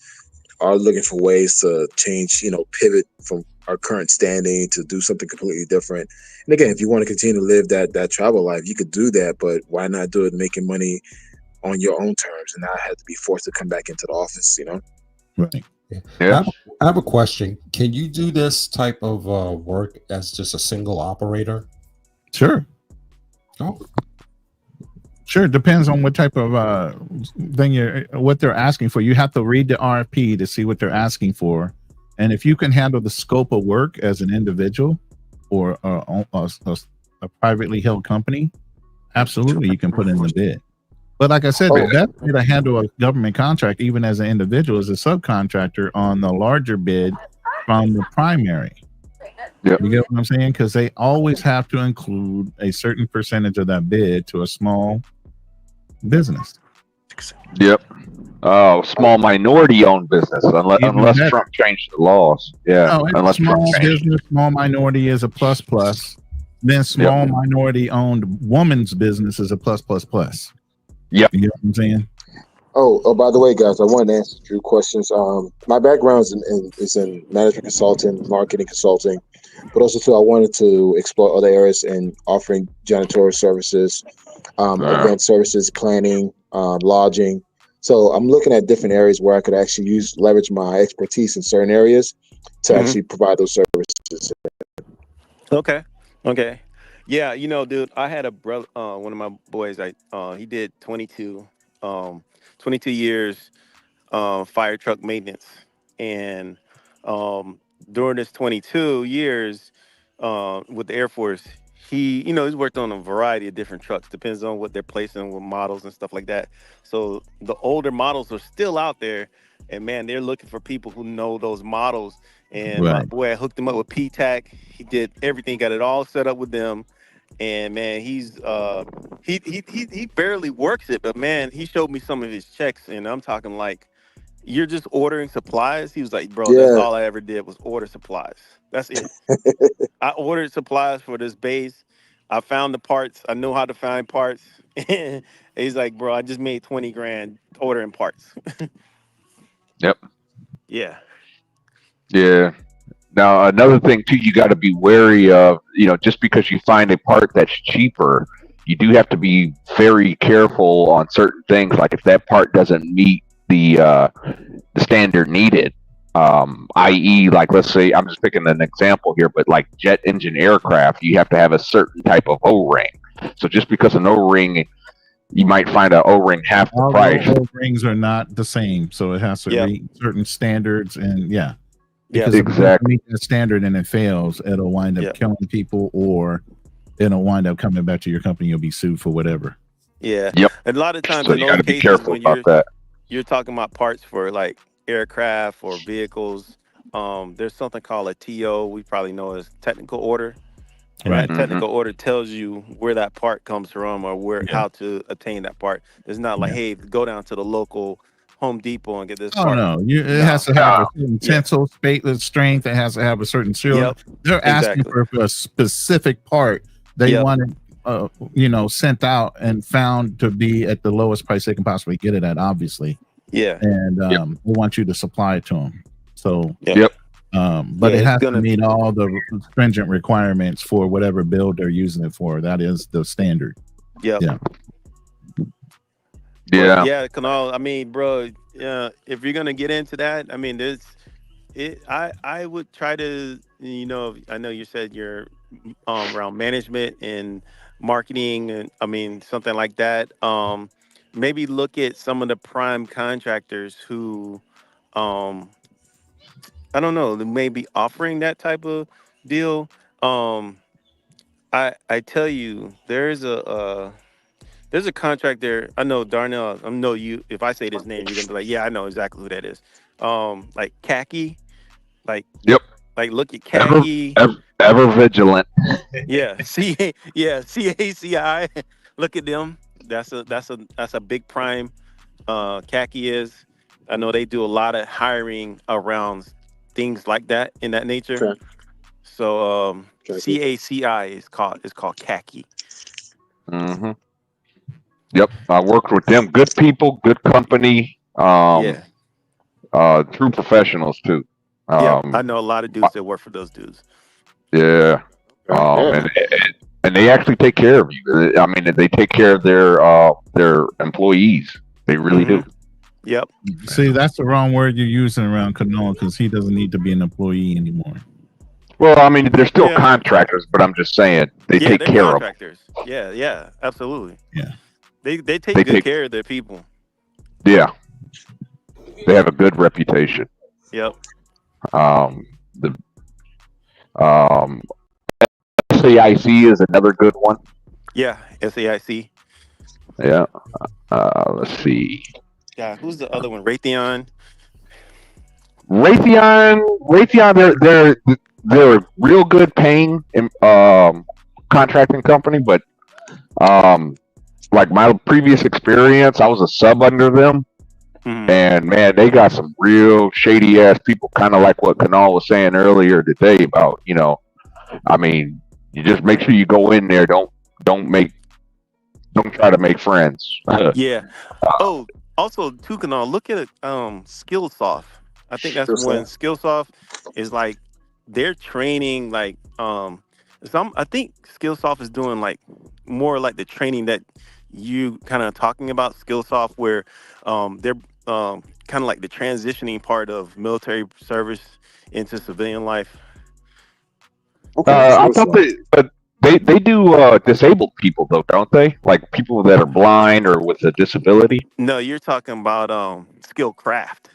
are looking for ways to change, pivot from our current standing to do something completely different. And again, if you want to continue to live that travel life, you could do that, but why not do it making money on your own terms and not have to be forced to come back into the office?
Right.
Yeah.
Yeah.
I have a question. Can you do this type of work as just a single operator?
Sure.
Oh,
Sure. Depends on what type of thing what they're asking for. You have to read the RFP to see what they're asking for. And if you can handle the scope of work as an individual or a privately held company, absolutely you can put in the bid. But like I said, the best way to handle a government contract, even as an individual, is a subcontractor on the larger bid from the primary.
Yep.
You get what I'm saying? Because they always have to include a certain percentage of that bid to a small business.
Yep. Oh, small minority-owned business, unless
Even
unless
better.
Trump changed the laws. Yeah,
No, it's
unless Trump
small
changed.
business, small minority is a plus plus. Then small minority owned woman's business is a plus plus plus.
Yep.
You get what I'm saying?
Oh, by the way, guys, I wanted to answer a few questions. My background is in management consulting, marketing consulting, but also too, I wanted to explore other areas in offering janitorial services, event services, planning, lodging. So I'm looking at different areas where I could actually leverage my expertise in certain areas to actually provide those services.
Okay. Okay. Yeah, dude, I had a brother, one of my boys, he did 22 years fire truck maintenance. And during his 22 years with the Air Force, he's worked on a variety of different trucks, depends on what they're placing with models and stuff like that. So the older models are still out there, and man, they're looking for people who know those models. And my
Right.
boy, I hooked him up with P-TAC. He did everything, got it all set up with them. And man, he barely works it, but man, he showed me some of his checks, and I'm talking like, you're just ordering supplies? He was like, bro, that's
Yeah.
all I ever did was order supplies. That's it. I ordered supplies for this base. I found the parts. I know how to find parts. And he's like, bro, I just made 20 grand ordering parts.
Yep.
Yeah.
Yeah. Now another thing too, you got to be wary of. Just because you find a part that's cheaper, you do have to be very careful on certain things. Like if that part doesn't meet the standard needed, i.e., like let's say I'm just picking an example here, but like jet engine aircraft, you have to have a certain type of O-ring. So just because an O-ring, you might find an O-ring half the
All
price.
the rings are not the same, so it has to
Yep.
meet certain standards, and
Yep.
because if it doesn't
Exactly.
meet that standard and it fails, it'll wind up
Yep.
killing people, or it'll wind up coming back to your company. You'll be sued for whatever.
Yeah.
Yep.
And a lot of times
So
in
you
those
got to be
cases,
careful
when
about that.
you're talking about parts for like aircraft or vehicles, there's something called a TO. We probably know as technical order. And
Right.
that technical order tells you where that part comes from or
Yeah.
how to attain that part. It's not like,
Yeah.
hey, go down to the local Home Depot and get this
Oh
part.
no, it
No.
has to have a certain
Yeah.
tensile strength. It has to have a certain serial.
Yep.
They're asking
Exactly.
for a specific part. They
Yep.
want it, sent out and found to be at the lowest price they can possibly get it at, obviously.
Yeah.
And they want you to supply it to them. So,
Yep.
but
Yeah,
it
it's
has
gonna-
to meet all the stringent requirements for whatever build they're using it for. That is the standard.
Yep.
Yeah.
Yeah.
Yeah, Kunal. I mean, bro, if you're gonna get into that, I mean, I would try to, I know you said you're around management and marketing, and I mean something like that. Maybe look at some of the prime contractors who, um, I don't know, they may be offering that type of deal. Um, I tell you, there's a contract there. I know Darnell. I know you. If I say this name, you're gonna be like, "Yeah, I know exactly who that is." Like khaki, like
Yep.
look at
Ever,
khaki.
ever vigilant.
Yeah, CACI. Look at them. That's a big prime. Khaki is. I know they do a lot of hiring around things like that in that nature.
Okay.
So
Okay.
CACI is called khaki.
Mm-hmm. Yep, I worked with them. Good people, good company.
Yeah.
True professionals too.
Yep. I
Um,
know a lot of dudes that work for those dudes.
yeah.
Yeah.
And they actually take care of you. I mean, they take care of their employees. They really do.
Yep.
See, that's the wrong word you're using around Canoa because he doesn't need to be an employee anymore.
Well, I mean, they're still
Yeah.
contractors, but I'm just saying they
Yeah,
take
they're
care of them.
contractors. Yeah, absolutely.
Yeah.
They take good care of their people.
Yeah, they have a good reputation.
Yep.
The SAIC is another good one.
Yeah, SAIC.
Yeah. Let's see.
Yeah, who's the other one? Raytheon.
Raytheon, they're a real good paying contracting company, but like my previous experience, I was a sub under them, and man, they got some real shady ass people, kind of like what Kanal was saying earlier today about, I mean, you just make sure you go in there, don't try to make friends.
Yeah. Oh, also too, Kanal, look at Skillsoft. I think that's when Skillsoft is like they're training like I think Skillsoft is doing like more like the training that you kind of talking about Skillsoft, where they're kind of like the transitioning part of military service into civilian life.
I thought they do disabled people though, don't they? Like people that are blind or with a disability.
No, you're talking about Skillcraft.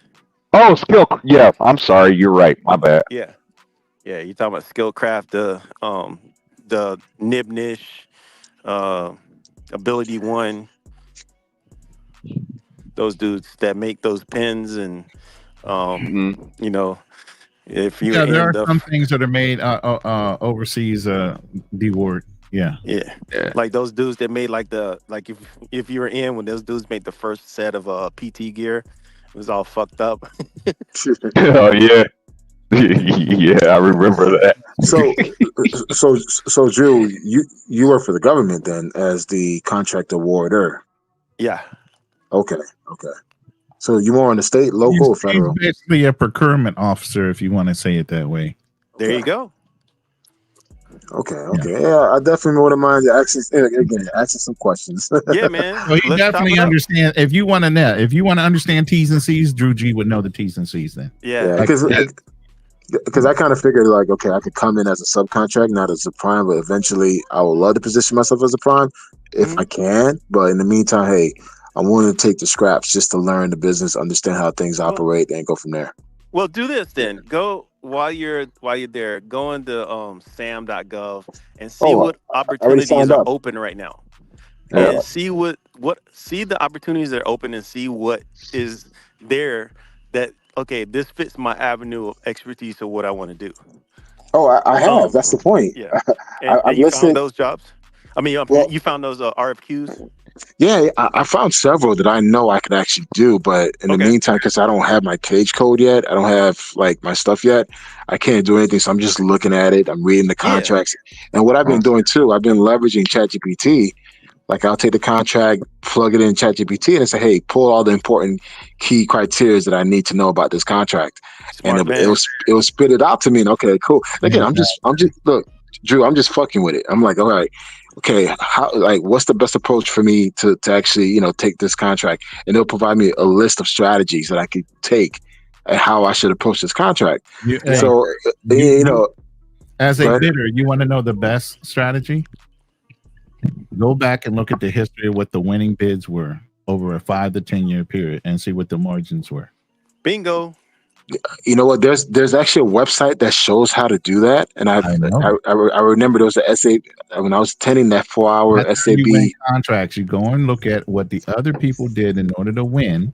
Oh, yeah, I'm sorry, you're right. My bad.
Yeah, you're talking about Skillcraft, the Nibnish, Ability One, those dudes that make those pins, and if you
there are some things that are made overseas, D-Ward. Yeah,
like those dudes that made if you were in when those dudes made the first set of PT gear, it was all fucked up.
Oh yeah. Yeah, I remember that.
So Drew, you work for the government then as the contract awarder.
Yeah.
Okay. So you more on the state, local, or federal?
He's basically a procurement officer, if you want to say it that way.
There you go.
Okay. Yeah, I definitely wouldn't mind asking some questions.
Yeah, man.
Well, he definitely understands. If you want to understand T's and C's, Drew G would know the T's and C's then.
Yeah.
Because I kind of figured like, okay, I could come in as a subcontract, not as a prime, but eventually I would love to position myself as a prime if I can. But in the meantime, hey, I'm willing to take the scraps just to learn the business, understand how things operate, and go from there.
Well, do this then. Go while you're there. Go into sam.gov and see what opportunities are open right now, and see see the opportunities that are open, and see what is there that this fits my avenue of expertise of what I want to do.
Oh, I have. That's the point.
Yeah, and you found those jobs. I mean, you found those RFQs.
Yeah, I found several that I know I could actually do, but in the meantime, because I don't have my cage code yet, I don't have like my stuff yet, I can't do anything. So I'm just looking at it. I'm reading the contracts, and what I've been doing too, I've been leveraging ChatGPT. Like I'll take the contract, plug it in ChatGPT, and say, "Hey, pull all the important key criteria that I need to know about this contract," and it will spit it out to me. And okay, cool. Again, I'm just look, Drew, I'm just fucking with it. I'm like, all right. Okay, what's the best approach for me to actually, take this contract? And they'll provide me a list of strategies that I could take and how I should approach this contract. As
a bidder, you want to know the best strategy? Go back and look at the history of what the winning bids were over a 5 to 10 year period and see what the margins were.
Bingo.
You know what? There's actually a website that shows how to do that, and I remember there was a SAB when I was attending that 4-hour SAB
contracts. You go and look at what the other people did in order to win,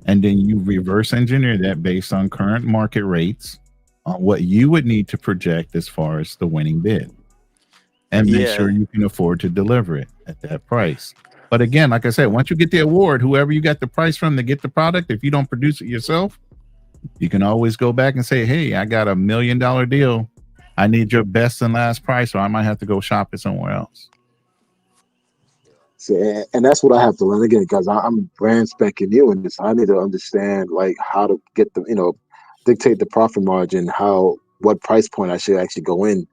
and then you reverse engineer that based on current market rates on what you would need to project as far as the winning bid, and make sure you can afford to deliver it at that price. But again, like I said, once you get the award, whoever you got the price from to get the product, if you don't produce it yourself, you can always go back and say, hey, I got $1 million deal. I need your best and last price, or I might have to go shop it somewhere else.
So, and that's what I have to learn again, because I'm brand spanking new in this. I need to understand like how to get the, dictate the profit margin, what price point I should actually go in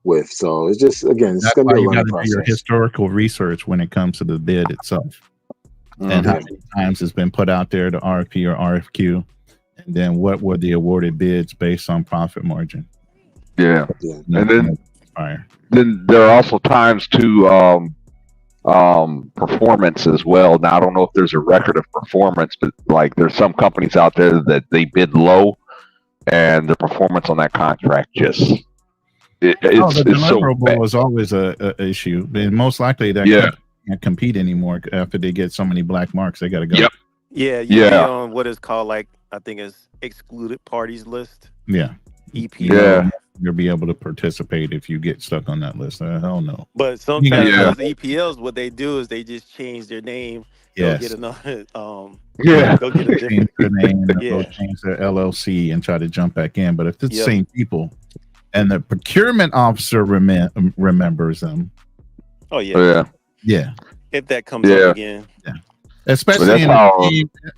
with. So it's just, again, it's
That's
going to
why
be a
you got
learning
to do your
process.
historical research when it comes to the bid itself, and how many times it's been put out there, the RFP or RFQ, and then what were the awarded bids based on profit margin.
Yeah.
Yeah.
And then there are also times to performance as well. Now I don't know if there's a record of performance, but like there's some companies out there that they bid low, and the performance on that contract just
the
it's so
deliverable
bad.
was always a issue, and most likely that company can't compete anymore after they get so many black marks. They got to go.
Yep.
Yeah, you be on what is called, like, I think it's excluded parties list.
Yeah.
EPL.
Yeah. You'll be able to participate if you get stuck on that list. Hell no.
But sometimes those EPLs, what they do is they just change their name.
Yes.
Go get another.
Go
get a different
change their name. Go change their LLC and try to jump back in. But if it's the same people, and the procurement officer remembers them.
Oh yeah.
Yeah.
If that comes up again.
Yeah. Especially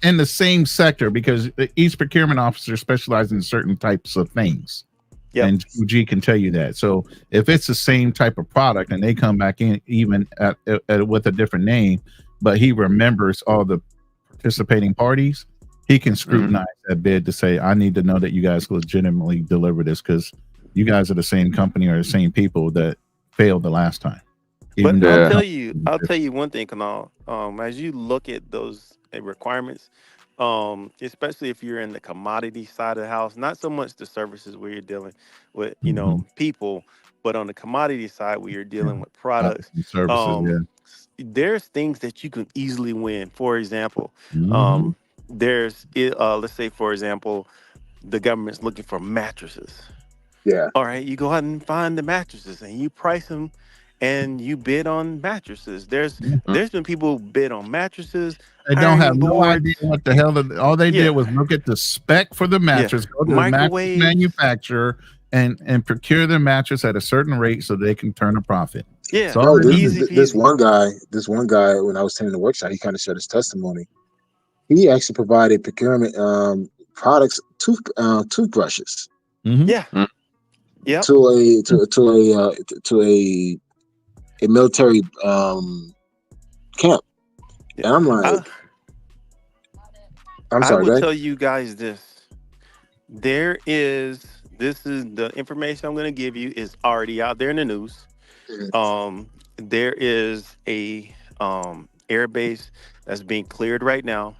in the same sector, because each procurement officer specializes in certain types of things. Yep. And G can tell you that. So if it's the same type of product and they come back in even with a different name, but he remembers all the participating parties, he can scrutinize that bid to say, I need to know that you guys legitimately deliver this, because you guys are the same company or the same people that failed the last time.
But I'll tell you one thing, Kanal. As you look at those requirements, especially if you're in the commodity side of the house, not so much the services where you're dealing with, people, but on the commodity side where you're dealing with products, services, there's things that you can easily win. For example, there's let's say, for example, the government's looking for mattresses.
Yeah.
All right, you go out and find the mattresses and you price them and you bid on mattresses. There's been people who bid on mattresses.
They don't have no idea what the hell. All they did was look at the spec for the mattress, go to the mattress manufacturer, and procure the mattress at a certain rate so they can turn a profit.
Yeah.
So this one guy, when I was attending the workshop, he kind of shared his testimony. He actually provided procurement products, toothbrushes.
Yeah. Yeah.
To a military camp. And I'm like,
I would tell you guys this. This is the information I'm going to give you is already out there in the news. There is a air base that's being cleared right now.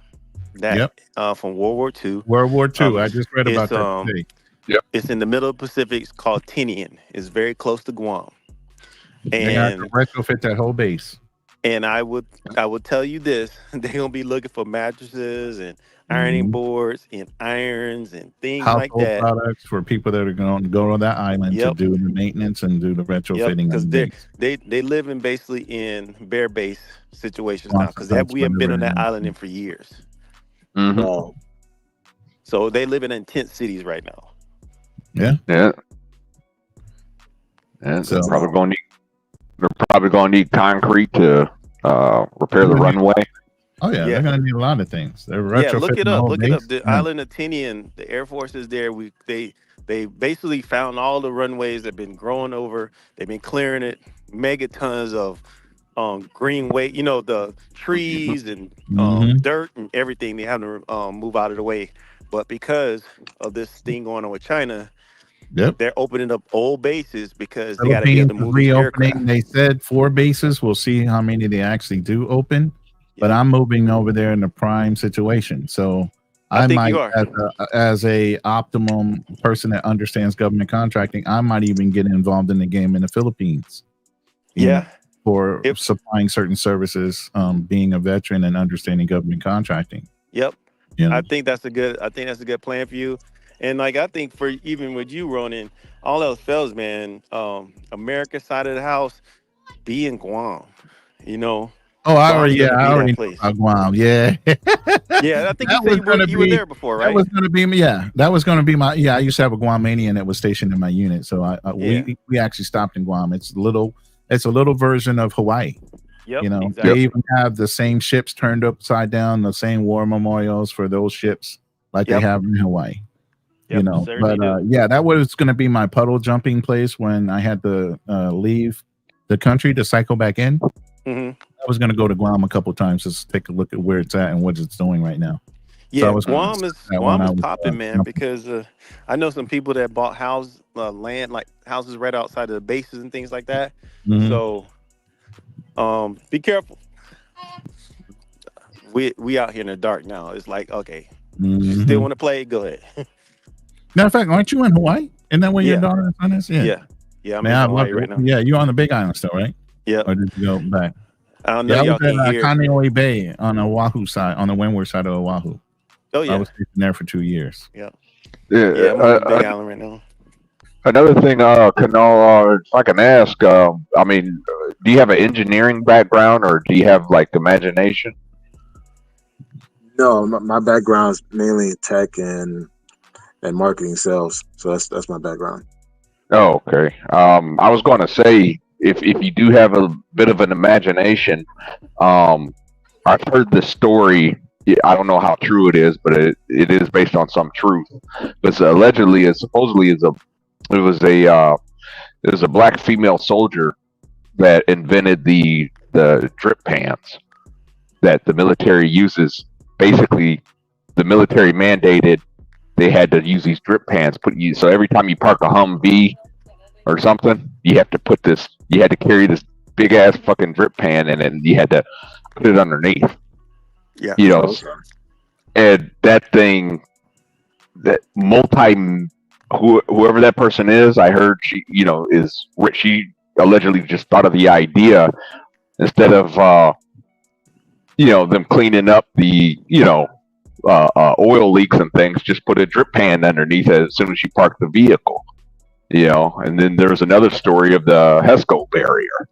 That from World War II.
World War II. I just read about that today.
Yep. It's in the middle of the Pacific. It's called Tinian. It's very close to Guam. And
they have to retrofit that whole base.
And I would tell you this: they're gonna be looking for mattresses and ironing boards and irons and things like that.
Products for people that are going to go on that island to do the maintenance and do the retrofitting.
Because they live in basically in bear base situations now, because we haven't been on that island for years. So they live in intense cities right now.
Yeah. And so they're probably going to need concrete to repair the runway.
Oh yeah, they're going to need a lot of things. They're retrofitting
look it up. Look it up. The island of Tinian, the Air Force is there. They basically found all the runways that have been growing over. They've been clearing it, megatons of green waste. The trees and dirt and everything. They have to move out of the way. But because of this thing going on with China, they're opening up old bases because they got to be able to move the aircraft.
They said 4 bases. We'll see how many they actually do open. But I'm moving over there in a prime situation, so I might, as a optimum person that understands government contracting, I might even get involved in the game in the Philippines. For supplying certain services, being a veteran and understanding government contracting.
Yep. I think that's a good plan for you. And I think for even with you, Ronin, all else fails, man. America side of the house, be in Guam.
Oh, I already know about Guam. Yeah.
Yeah, I think you were there before, right?
That was going to be That was going to be my. I used to have a Guamanian that was stationed in my unit, so we actually stopped in Guam. It's a little version of Hawaii.
Yep,
You know,
exactly.
they even have the same ships turned upside down, the same war memorials for those ships, like they
Yep.
have in Hawaii. You
Yep,
know,
certainly
but
do.
yeah, that was going to be my puddle jumping place when I had to leave the country to cycle back in.
Hmm.
I was going to go to Guam a couple times just to take a look at where it's at and what it's doing right now. So I
Yeah,
was
Guam is
that when
Guam
I
is
was
popping, man,
jumping.
because I know some people that bought land, like houses right outside of the bases and things like that.
Mhm.
So, be careful. We out here in the dark now. It's like, okay, you still
Mhm.
want to play? Go ahead.
Matter of fact, aren't you in Hawaii? Isn't that where your
Yeah,
daughter and son is? Yeah.
yeah, yeah. I'm
Man,
in
I love
Hawaii right
it.
now.
Yeah, you're on the Big Island still, right?
Yep.
Or did you go back?
I know
Yeah, I was
y'all
at
can't hear.
Kaneohe Bay on Oahu side, on the windward side of Oahu.
Oh
I
yeah,
was stationed there for 2 years.
yeah,
Yeah.
yeah. I'm on the Big Island right now.
Another thing, if I can ask, I mean, do you have an engineering background or do you have like imagination?
No, my background's mainly in tech and marketing sales. So that's my background.
Oh, okay. I was going to say, if you do have a bit of an imagination, I've heard this story. I don't know how true it is, but it is based on some truth. But allegedly, it was a black female soldier that invented the drip pans that the military uses. Basically, the military mandated they had to use these drip pans. So every time you park a Humvee or something, you had to carry this big ass fucking drip pan, and then you had to put it underneath.
Yeah.
You know, and that thing, whoever that person is, I heard she, is rich. She allegedly just thought of the idea instead of, them cleaning up the, oil leaks and things, just put a drip pan underneath it as soon as you park the vehicle. And then there's another story of the HESCO barrier.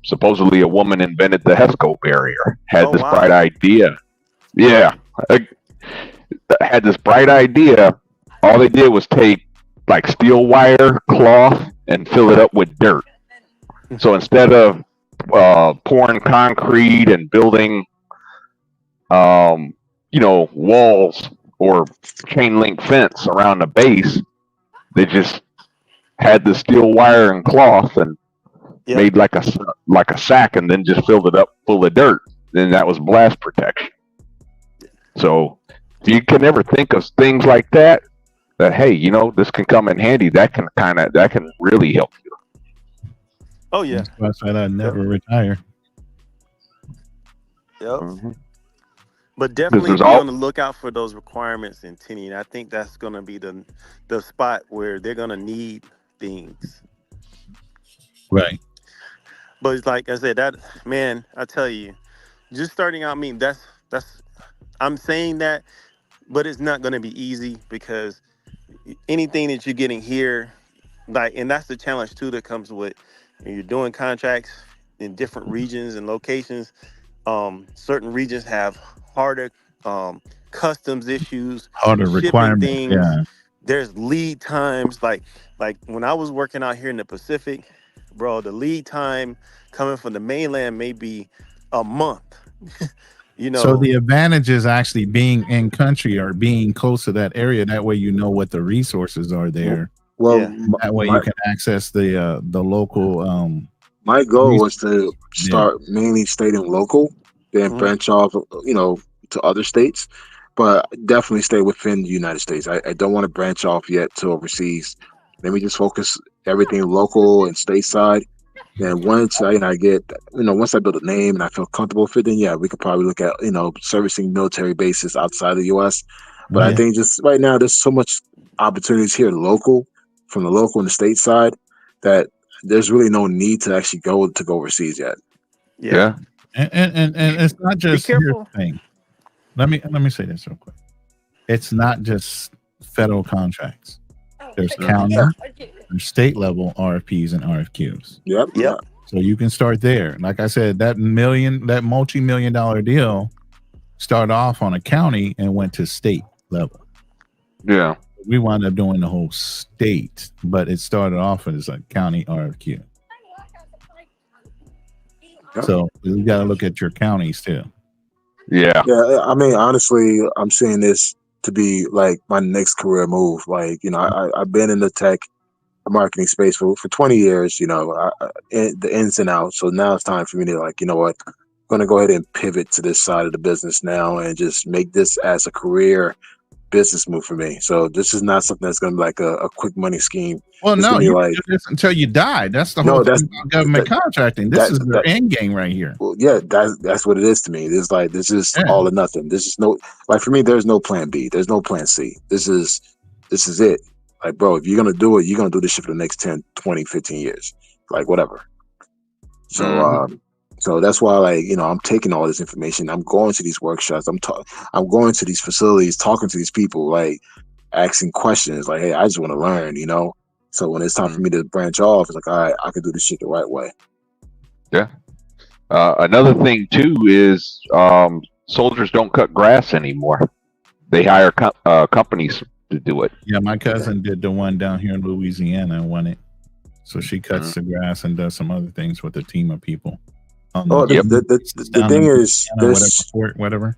Supposedly a woman invented the HESCO barrier, had
Oh
this
wow.
bright idea. Yeah. Had this bright idea. All they did was take like steel wire, cloth, and fill it up with dirt. So instead of pouring concrete and building, walls or chain link fence around the base, they just had the steel wire and cloth and
Yep.
made like a sack, and then just filled it up full of dirt. Then that was blast protection. So if you can ever think of things like that, hey, this can come in handy. That can really help you.
Oh yeah.
That's why I said I'd never retire.
Yep.
Mhm.
But definitely
there's
be
all-
on the lookout for those requirements in Tinian. I think that's going to be the spot where they're going to need things.
Right.
But it's like I said, that man, I tell you, just starting out. I mean, that's I'm saying that, but it's not going to be easy because anything that you're getting here, and that's the challenge too that comes with when you're doing contracts in different regions and locations. Certain regions have harder customs issues,
Harder
shipping
requirements.
things.
Yeah.
There's lead times. Like when I was working out here in the Pacific, bro, the lead time coming from the mainland may be a month.
So the advantage is actually being in country or being close to that area. That way, you know what the resources are there.
Well,
Yeah.
That way, you can access the local.
my goal was to start mainly staying local, then
Mhm.
branch off, to other states, but definitely stay within the United States. I don't want to branch off yet to overseas. Let me just focus everything local and stateside. Then once I get, once I build a name and I feel comfortable with it, then yeah, we could probably look at, servicing military bases outside the U.S. But I think just right now, there's so much opportunities here from the local and the stateside, that there's really no need to actually go overseas yet.
Yeah.
And it's not just
Be careful.
here's the thing. Let me say this real quick. It's not just federal contracts. There's county, there's state level RFPs and RFQs.
Yep.
So you can start there. Like I said, that multi-million-dollar deal started off on a county and went to state level.
Yeah.
We wound up doing the whole state, but it started off as a county RFQ. So you got to look at your counties too.
Yeah.
Yeah, I mean, honestly, I'm seeing this to be like my next career move. Like, you know, I've been in the tech marketing space for 20 years, you know, the ins and outs. So now it's time for me to, like, you know what, I'm going to go ahead and pivot to this side of the business now and just make this as a career business move for me. So this is not something that's going to be like a quick money scheme.
Well,
It's
no,
gonna be
you
like,
do this until you die. That's the
no,
whole
that's
thing about government contracting. This is their end game right here.
well, yeah, that's what it is to me. It's like, this is all or nothing. This is no, like, for me, there's no plan B. There's no plan C. This is it. Like, bro, if you're going to do it, you're going to do this shit for the next 10, 20, 15 years. Like, whatever. So, so that's why, like, you know, I'm taking all this information. I'm going to these workshops. I'm going to these facilities, talking to these people, like, asking questions. Like, hey, I just want to learn, you know? So when it's time for me to branch off, it's like, all right, I can do this shit the right way.
Yeah. Another thing too is soldiers don't cut grass anymore. They hire companies to do it.
Yeah, my cousin did the one down here in Louisiana and won it. So she cuts the grass and does some other things with a team of people.
The thing is,
whatever.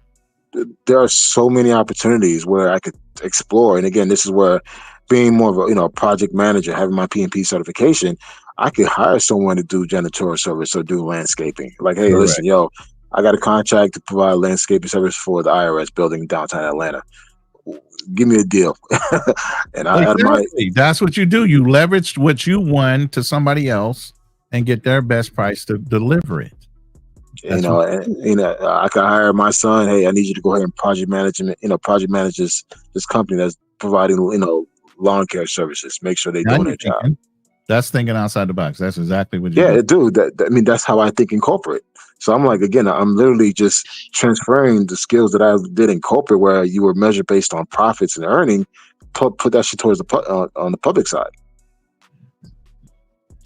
There are so many opportunities where I could explore. And again, this is where being more of a, you know, project manager, having my PMP certification, I could hire someone to do janitorial service or do landscaping. Like, hey, listen, yo, I got a contract to provide landscaping service for the IRS building downtown Atlanta. Give me a deal. And
that's what you do. You leverage what you won to somebody else and get their best price to deliver it.
You know, I can hire my son. Hey, I need you to go ahead and project manage this company that's providing, you know, lawn care services. Make sure they're doing their job.
That's thinking outside the box. That's exactly what
you do. I mean, that's how I think in corporate. So I'm like, again, I'm literally just transferring the skills that I did in corporate, where you were measured based on profits and earning. Put that shit towards on the public side.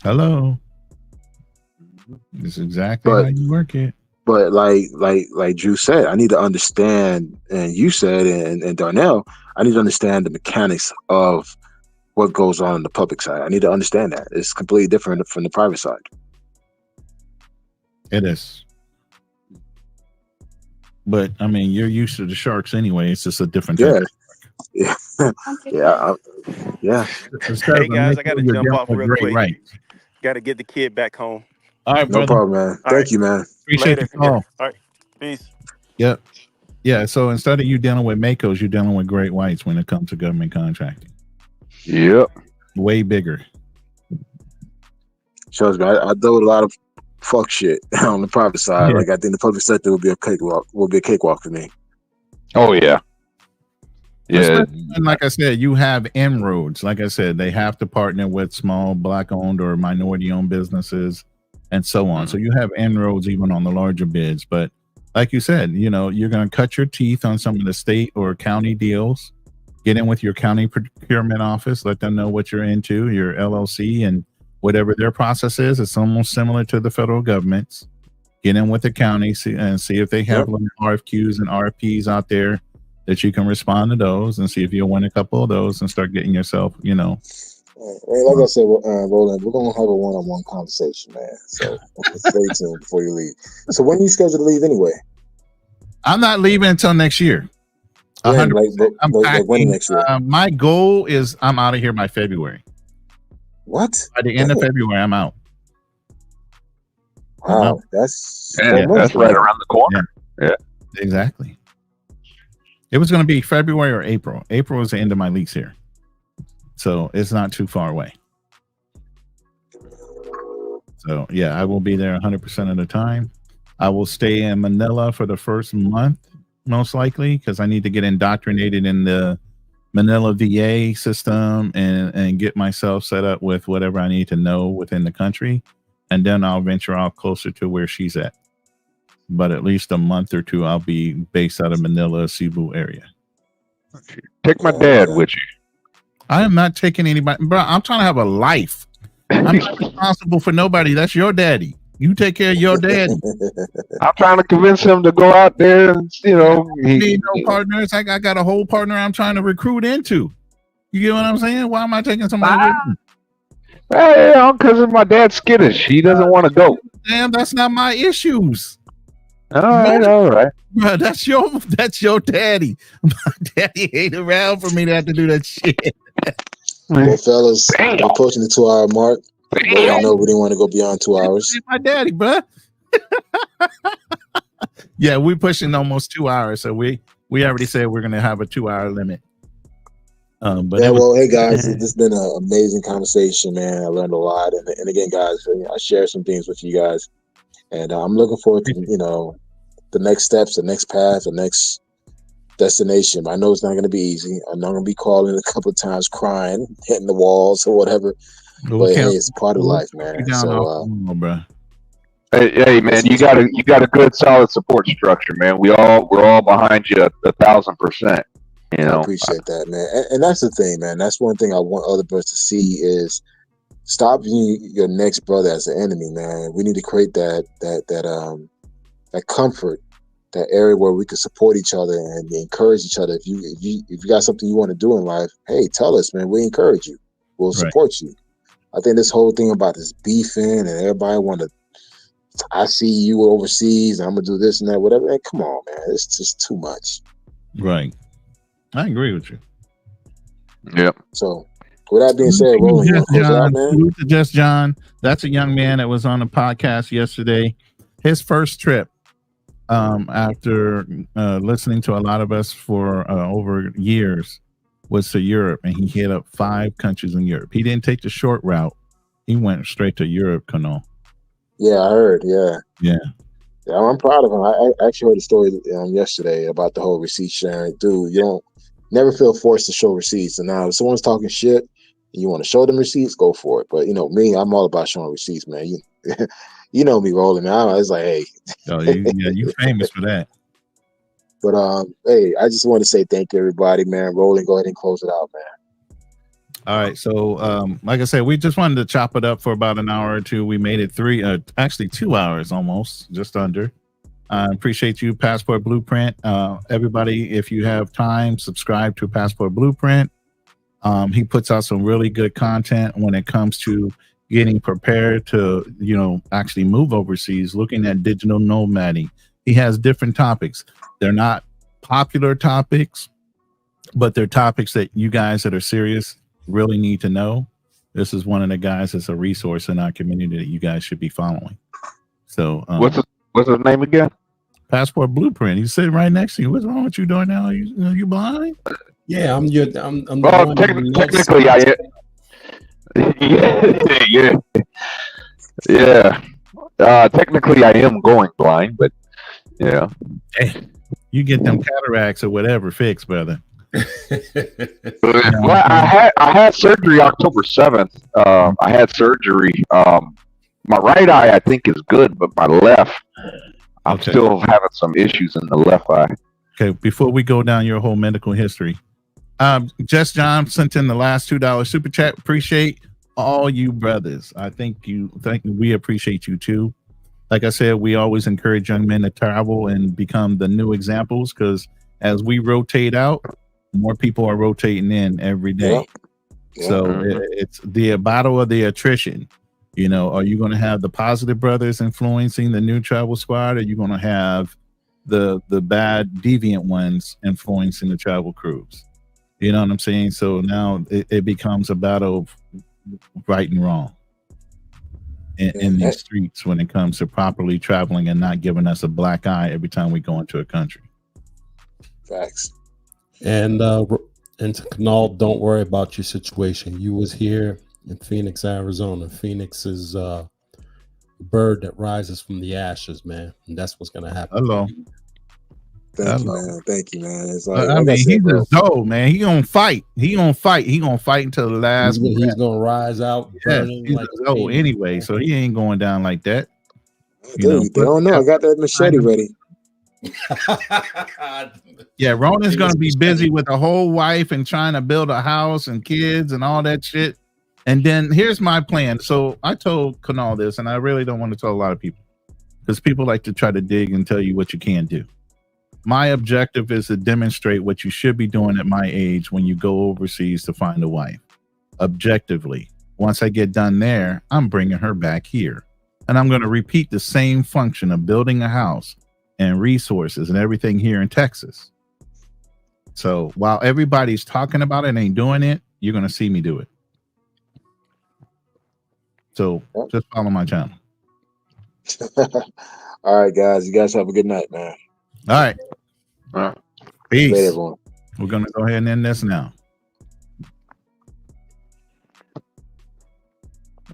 Hello. This is exactly how you work it.
But like Drew said, I need to understand, and you said, and Darnell, I need to understand the mechanics of what goes on the public side. I need to understand that. It's completely different from the private side.
It is. But I mean, you're used to the sharks anyway. It's just a different type.
Yeah.
Hey guys, I got to jump off real quick.
Right.
Got to get the kid back home.
All right, brother.
No problem, man. Thank you, man.
Appreciate the call.
Yeah. All right. Peace.
Yep. Yeah. So instead of you dealing with Makos, you're dealing with great whites when it comes to government contracting.
Yep.
Way bigger.
Shows me, I deal with a lot of fuck shit on the private side. Like, I think the public sector will be a cakewalk for me.
Oh yeah. Yeah.
And like I said, you have inroads. Like I said, they have to partner with small Black-owned or minority-owned businesses and so on. So you have inroads even on the larger bids. But like you said, you know, you're going to cut your teeth on some of the state or county deals. Get in with your county procurement office. Let them know what you're into, your LLC, and whatever their process is. It's almost similar to the federal government's. Get in with the county and see if they have RFQs and RFPs out there that you can respond to those, and see if you'll win a couple of those and start getting yourself, you know.
Like I said, Roland, we're going to have a one-on-one conversation, man. So stay tuned before you leave. So when are you scheduled to leave anyway?
I'm not leaving until next year.
When next year?
My goal is I'm out of here by February.
What?
By the end of February, I'm out.
Wow, that's
right around the corner. Yeah,
exactly. It was going to be February or April. April is the end of my lease here, so it's not too far away. So yeah, I will be there 100% of the time. I will stay in Manila for the first month, most likely, because I need to get indoctrinated in the Manila VA system and get myself set up with whatever I need to know within the country. And then I'll venture out closer to where she's at. But at least a month or two, I'll be based out of Manila, Cebu area.
Take my dad with you.
I am not taking anybody, bro. I'm trying to have a life. I'm not responsible for nobody. That's your daddy. You take care of your daddy.
I'm trying to convince him to go out there and, you know.
Need no partners. I got a whole partner I'm trying to recruit into. You get what I'm saying? Why am I taking somebody with me?
Hey, because of my dad's skittish. He doesn't want to go.
Damn, that's not my issues.
All right.
Bro, that's your daddy. My daddy ain't around for me to have to do that shit.
Well, fellas, we're approaching the 2-hour mark. But I know we didn't want to go beyond 2 hours.
My daddy, bro. Yeah, we're pushing almost 2 hours, so we already said we're gonna have a 2-hour limit. But
yeah, well, hey guys, this has been an amazing conversation, man. I learned a lot, and again, guys, I shared some things with you guys, and I'm looking forward to the next steps, the next path, the next destination. I know it's not going to be easy. I'm not going to be calling a couple of times, crying, hitting the walls or whatever. But hey, it's part of life, man. So,
bro.
Hey, man, you got a good, solid support structure, man. We're all behind you 1,000%. You know,
I appreciate that, man. And that's the thing, man. That's one thing I want other brothers to see is stop viewing your next brother as an enemy, man. We need to create that comfort, that area where we can support each other and encourage each other. If you got something you want to do in life, hey, tell us, man. We encourage you. We'll support you. I think this whole thing about this beefing and everybody want to, I see you overseas, I'm gonna do this and that, whatever. Man, come on, man. It's just too much.
Right. I agree with you.
Yep.
So with that being said, Roland, you want to close it out, man?
Salute to Just John. That's a young man that was on the podcast yesterday. His first trip, after listening to a lot of us for over years, was to Europe, and he hit up 5 countries in Europe. He didn't take the short route. He went straight to Europe, Canal.
Yeah, I heard. Yeah, I'm proud of him. I actually heard a story yesterday about the whole receipt sharing. Dude, you don't never feel forced to show receipts. And now if someone's talking shit and you want to show them receipts, go for it. But me, I'm all about showing receipts, man. You know me, Rolling, man. I was like, hey.
Oh, you famous for that.
But hey, I just want to say thank you, everybody, man. Rolling, go ahead and close it out, man.
All right, so like I said, we just wanted to chop it up for about an hour or two. We made it 2 hours almost, just under. I appreciate you, Passport Blueprint. Everybody, if you have time, subscribe to Passport Blueprint. He puts out some really good content when it comes to getting prepared to, actually move overseas, looking at digital nomading. He has different topics. They're not popular topics, but they're topics that you guys that are serious really need to know. This is one of the guys that's a resource in our community that you guys should be following. So
what's his name again?
Passport Blueprint. He's sitting right next to you. What's wrong with you doing now? You blind?
Yeah, I'm
well, technically I technically I am going blind, but yeah.
Hey, you get them cataracts or whatever fixed, brother.
Well, I had surgery October 7th. I had surgery. My right eye I think is good, but my left, I'm still having some issues in the left eye.
Okay, before we go down your whole medical history, Just John sent in the last $2 super chat. Appreciate all you brothers. I think we appreciate you too. Like I said, we always encourage young men to travel and become the new examples, because as we rotate out, more people are rotating in every day. Yeah. So it's the battle of the attrition. Are you going to have the positive brothers influencing the new travel squad? Or are you going to have the bad deviant ones influencing the travel crews? You know what I'm saying? So now it becomes a battle of right and wrong in these streets when it comes to properly traveling and not giving us a black eye every time we go into a country.
Facts.
And to Canal, don't worry about your situation. You was here in Phoenix, Arizona. Phoenix is a bird that rises from the ashes, man. And that's what's gonna happen.
Hello.
Thank you, man. It's like,
he's just dope, man. He gonna fight. He gonna fight until the last.
He's gonna rise out.
He's anyway, so he ain't going down like that.
They don't know. I got that machete ready.
Yeah, Ronan's gonna be busy with a whole wife and trying to build a house and kids and all that shit. And then here's my plan. So I told Kunal this, and I really don't want to tell a lot of people, because people like to try to dig and tell you what you can't do. My objective is to demonstrate what you should be doing at my age when you go overseas to find a wife. Objectively, Once I get done there, I'm bringing her back here. And I'm going to repeat the same function of building a house and resources and everything here in Texas. So while everybody's talking about it and ain't doing it, you're going to see me do it. So just follow my channel.
All right, guys. You guys have a good night, man.
All right. Peace.
Later, everyone.
We're going to go ahead and end this now.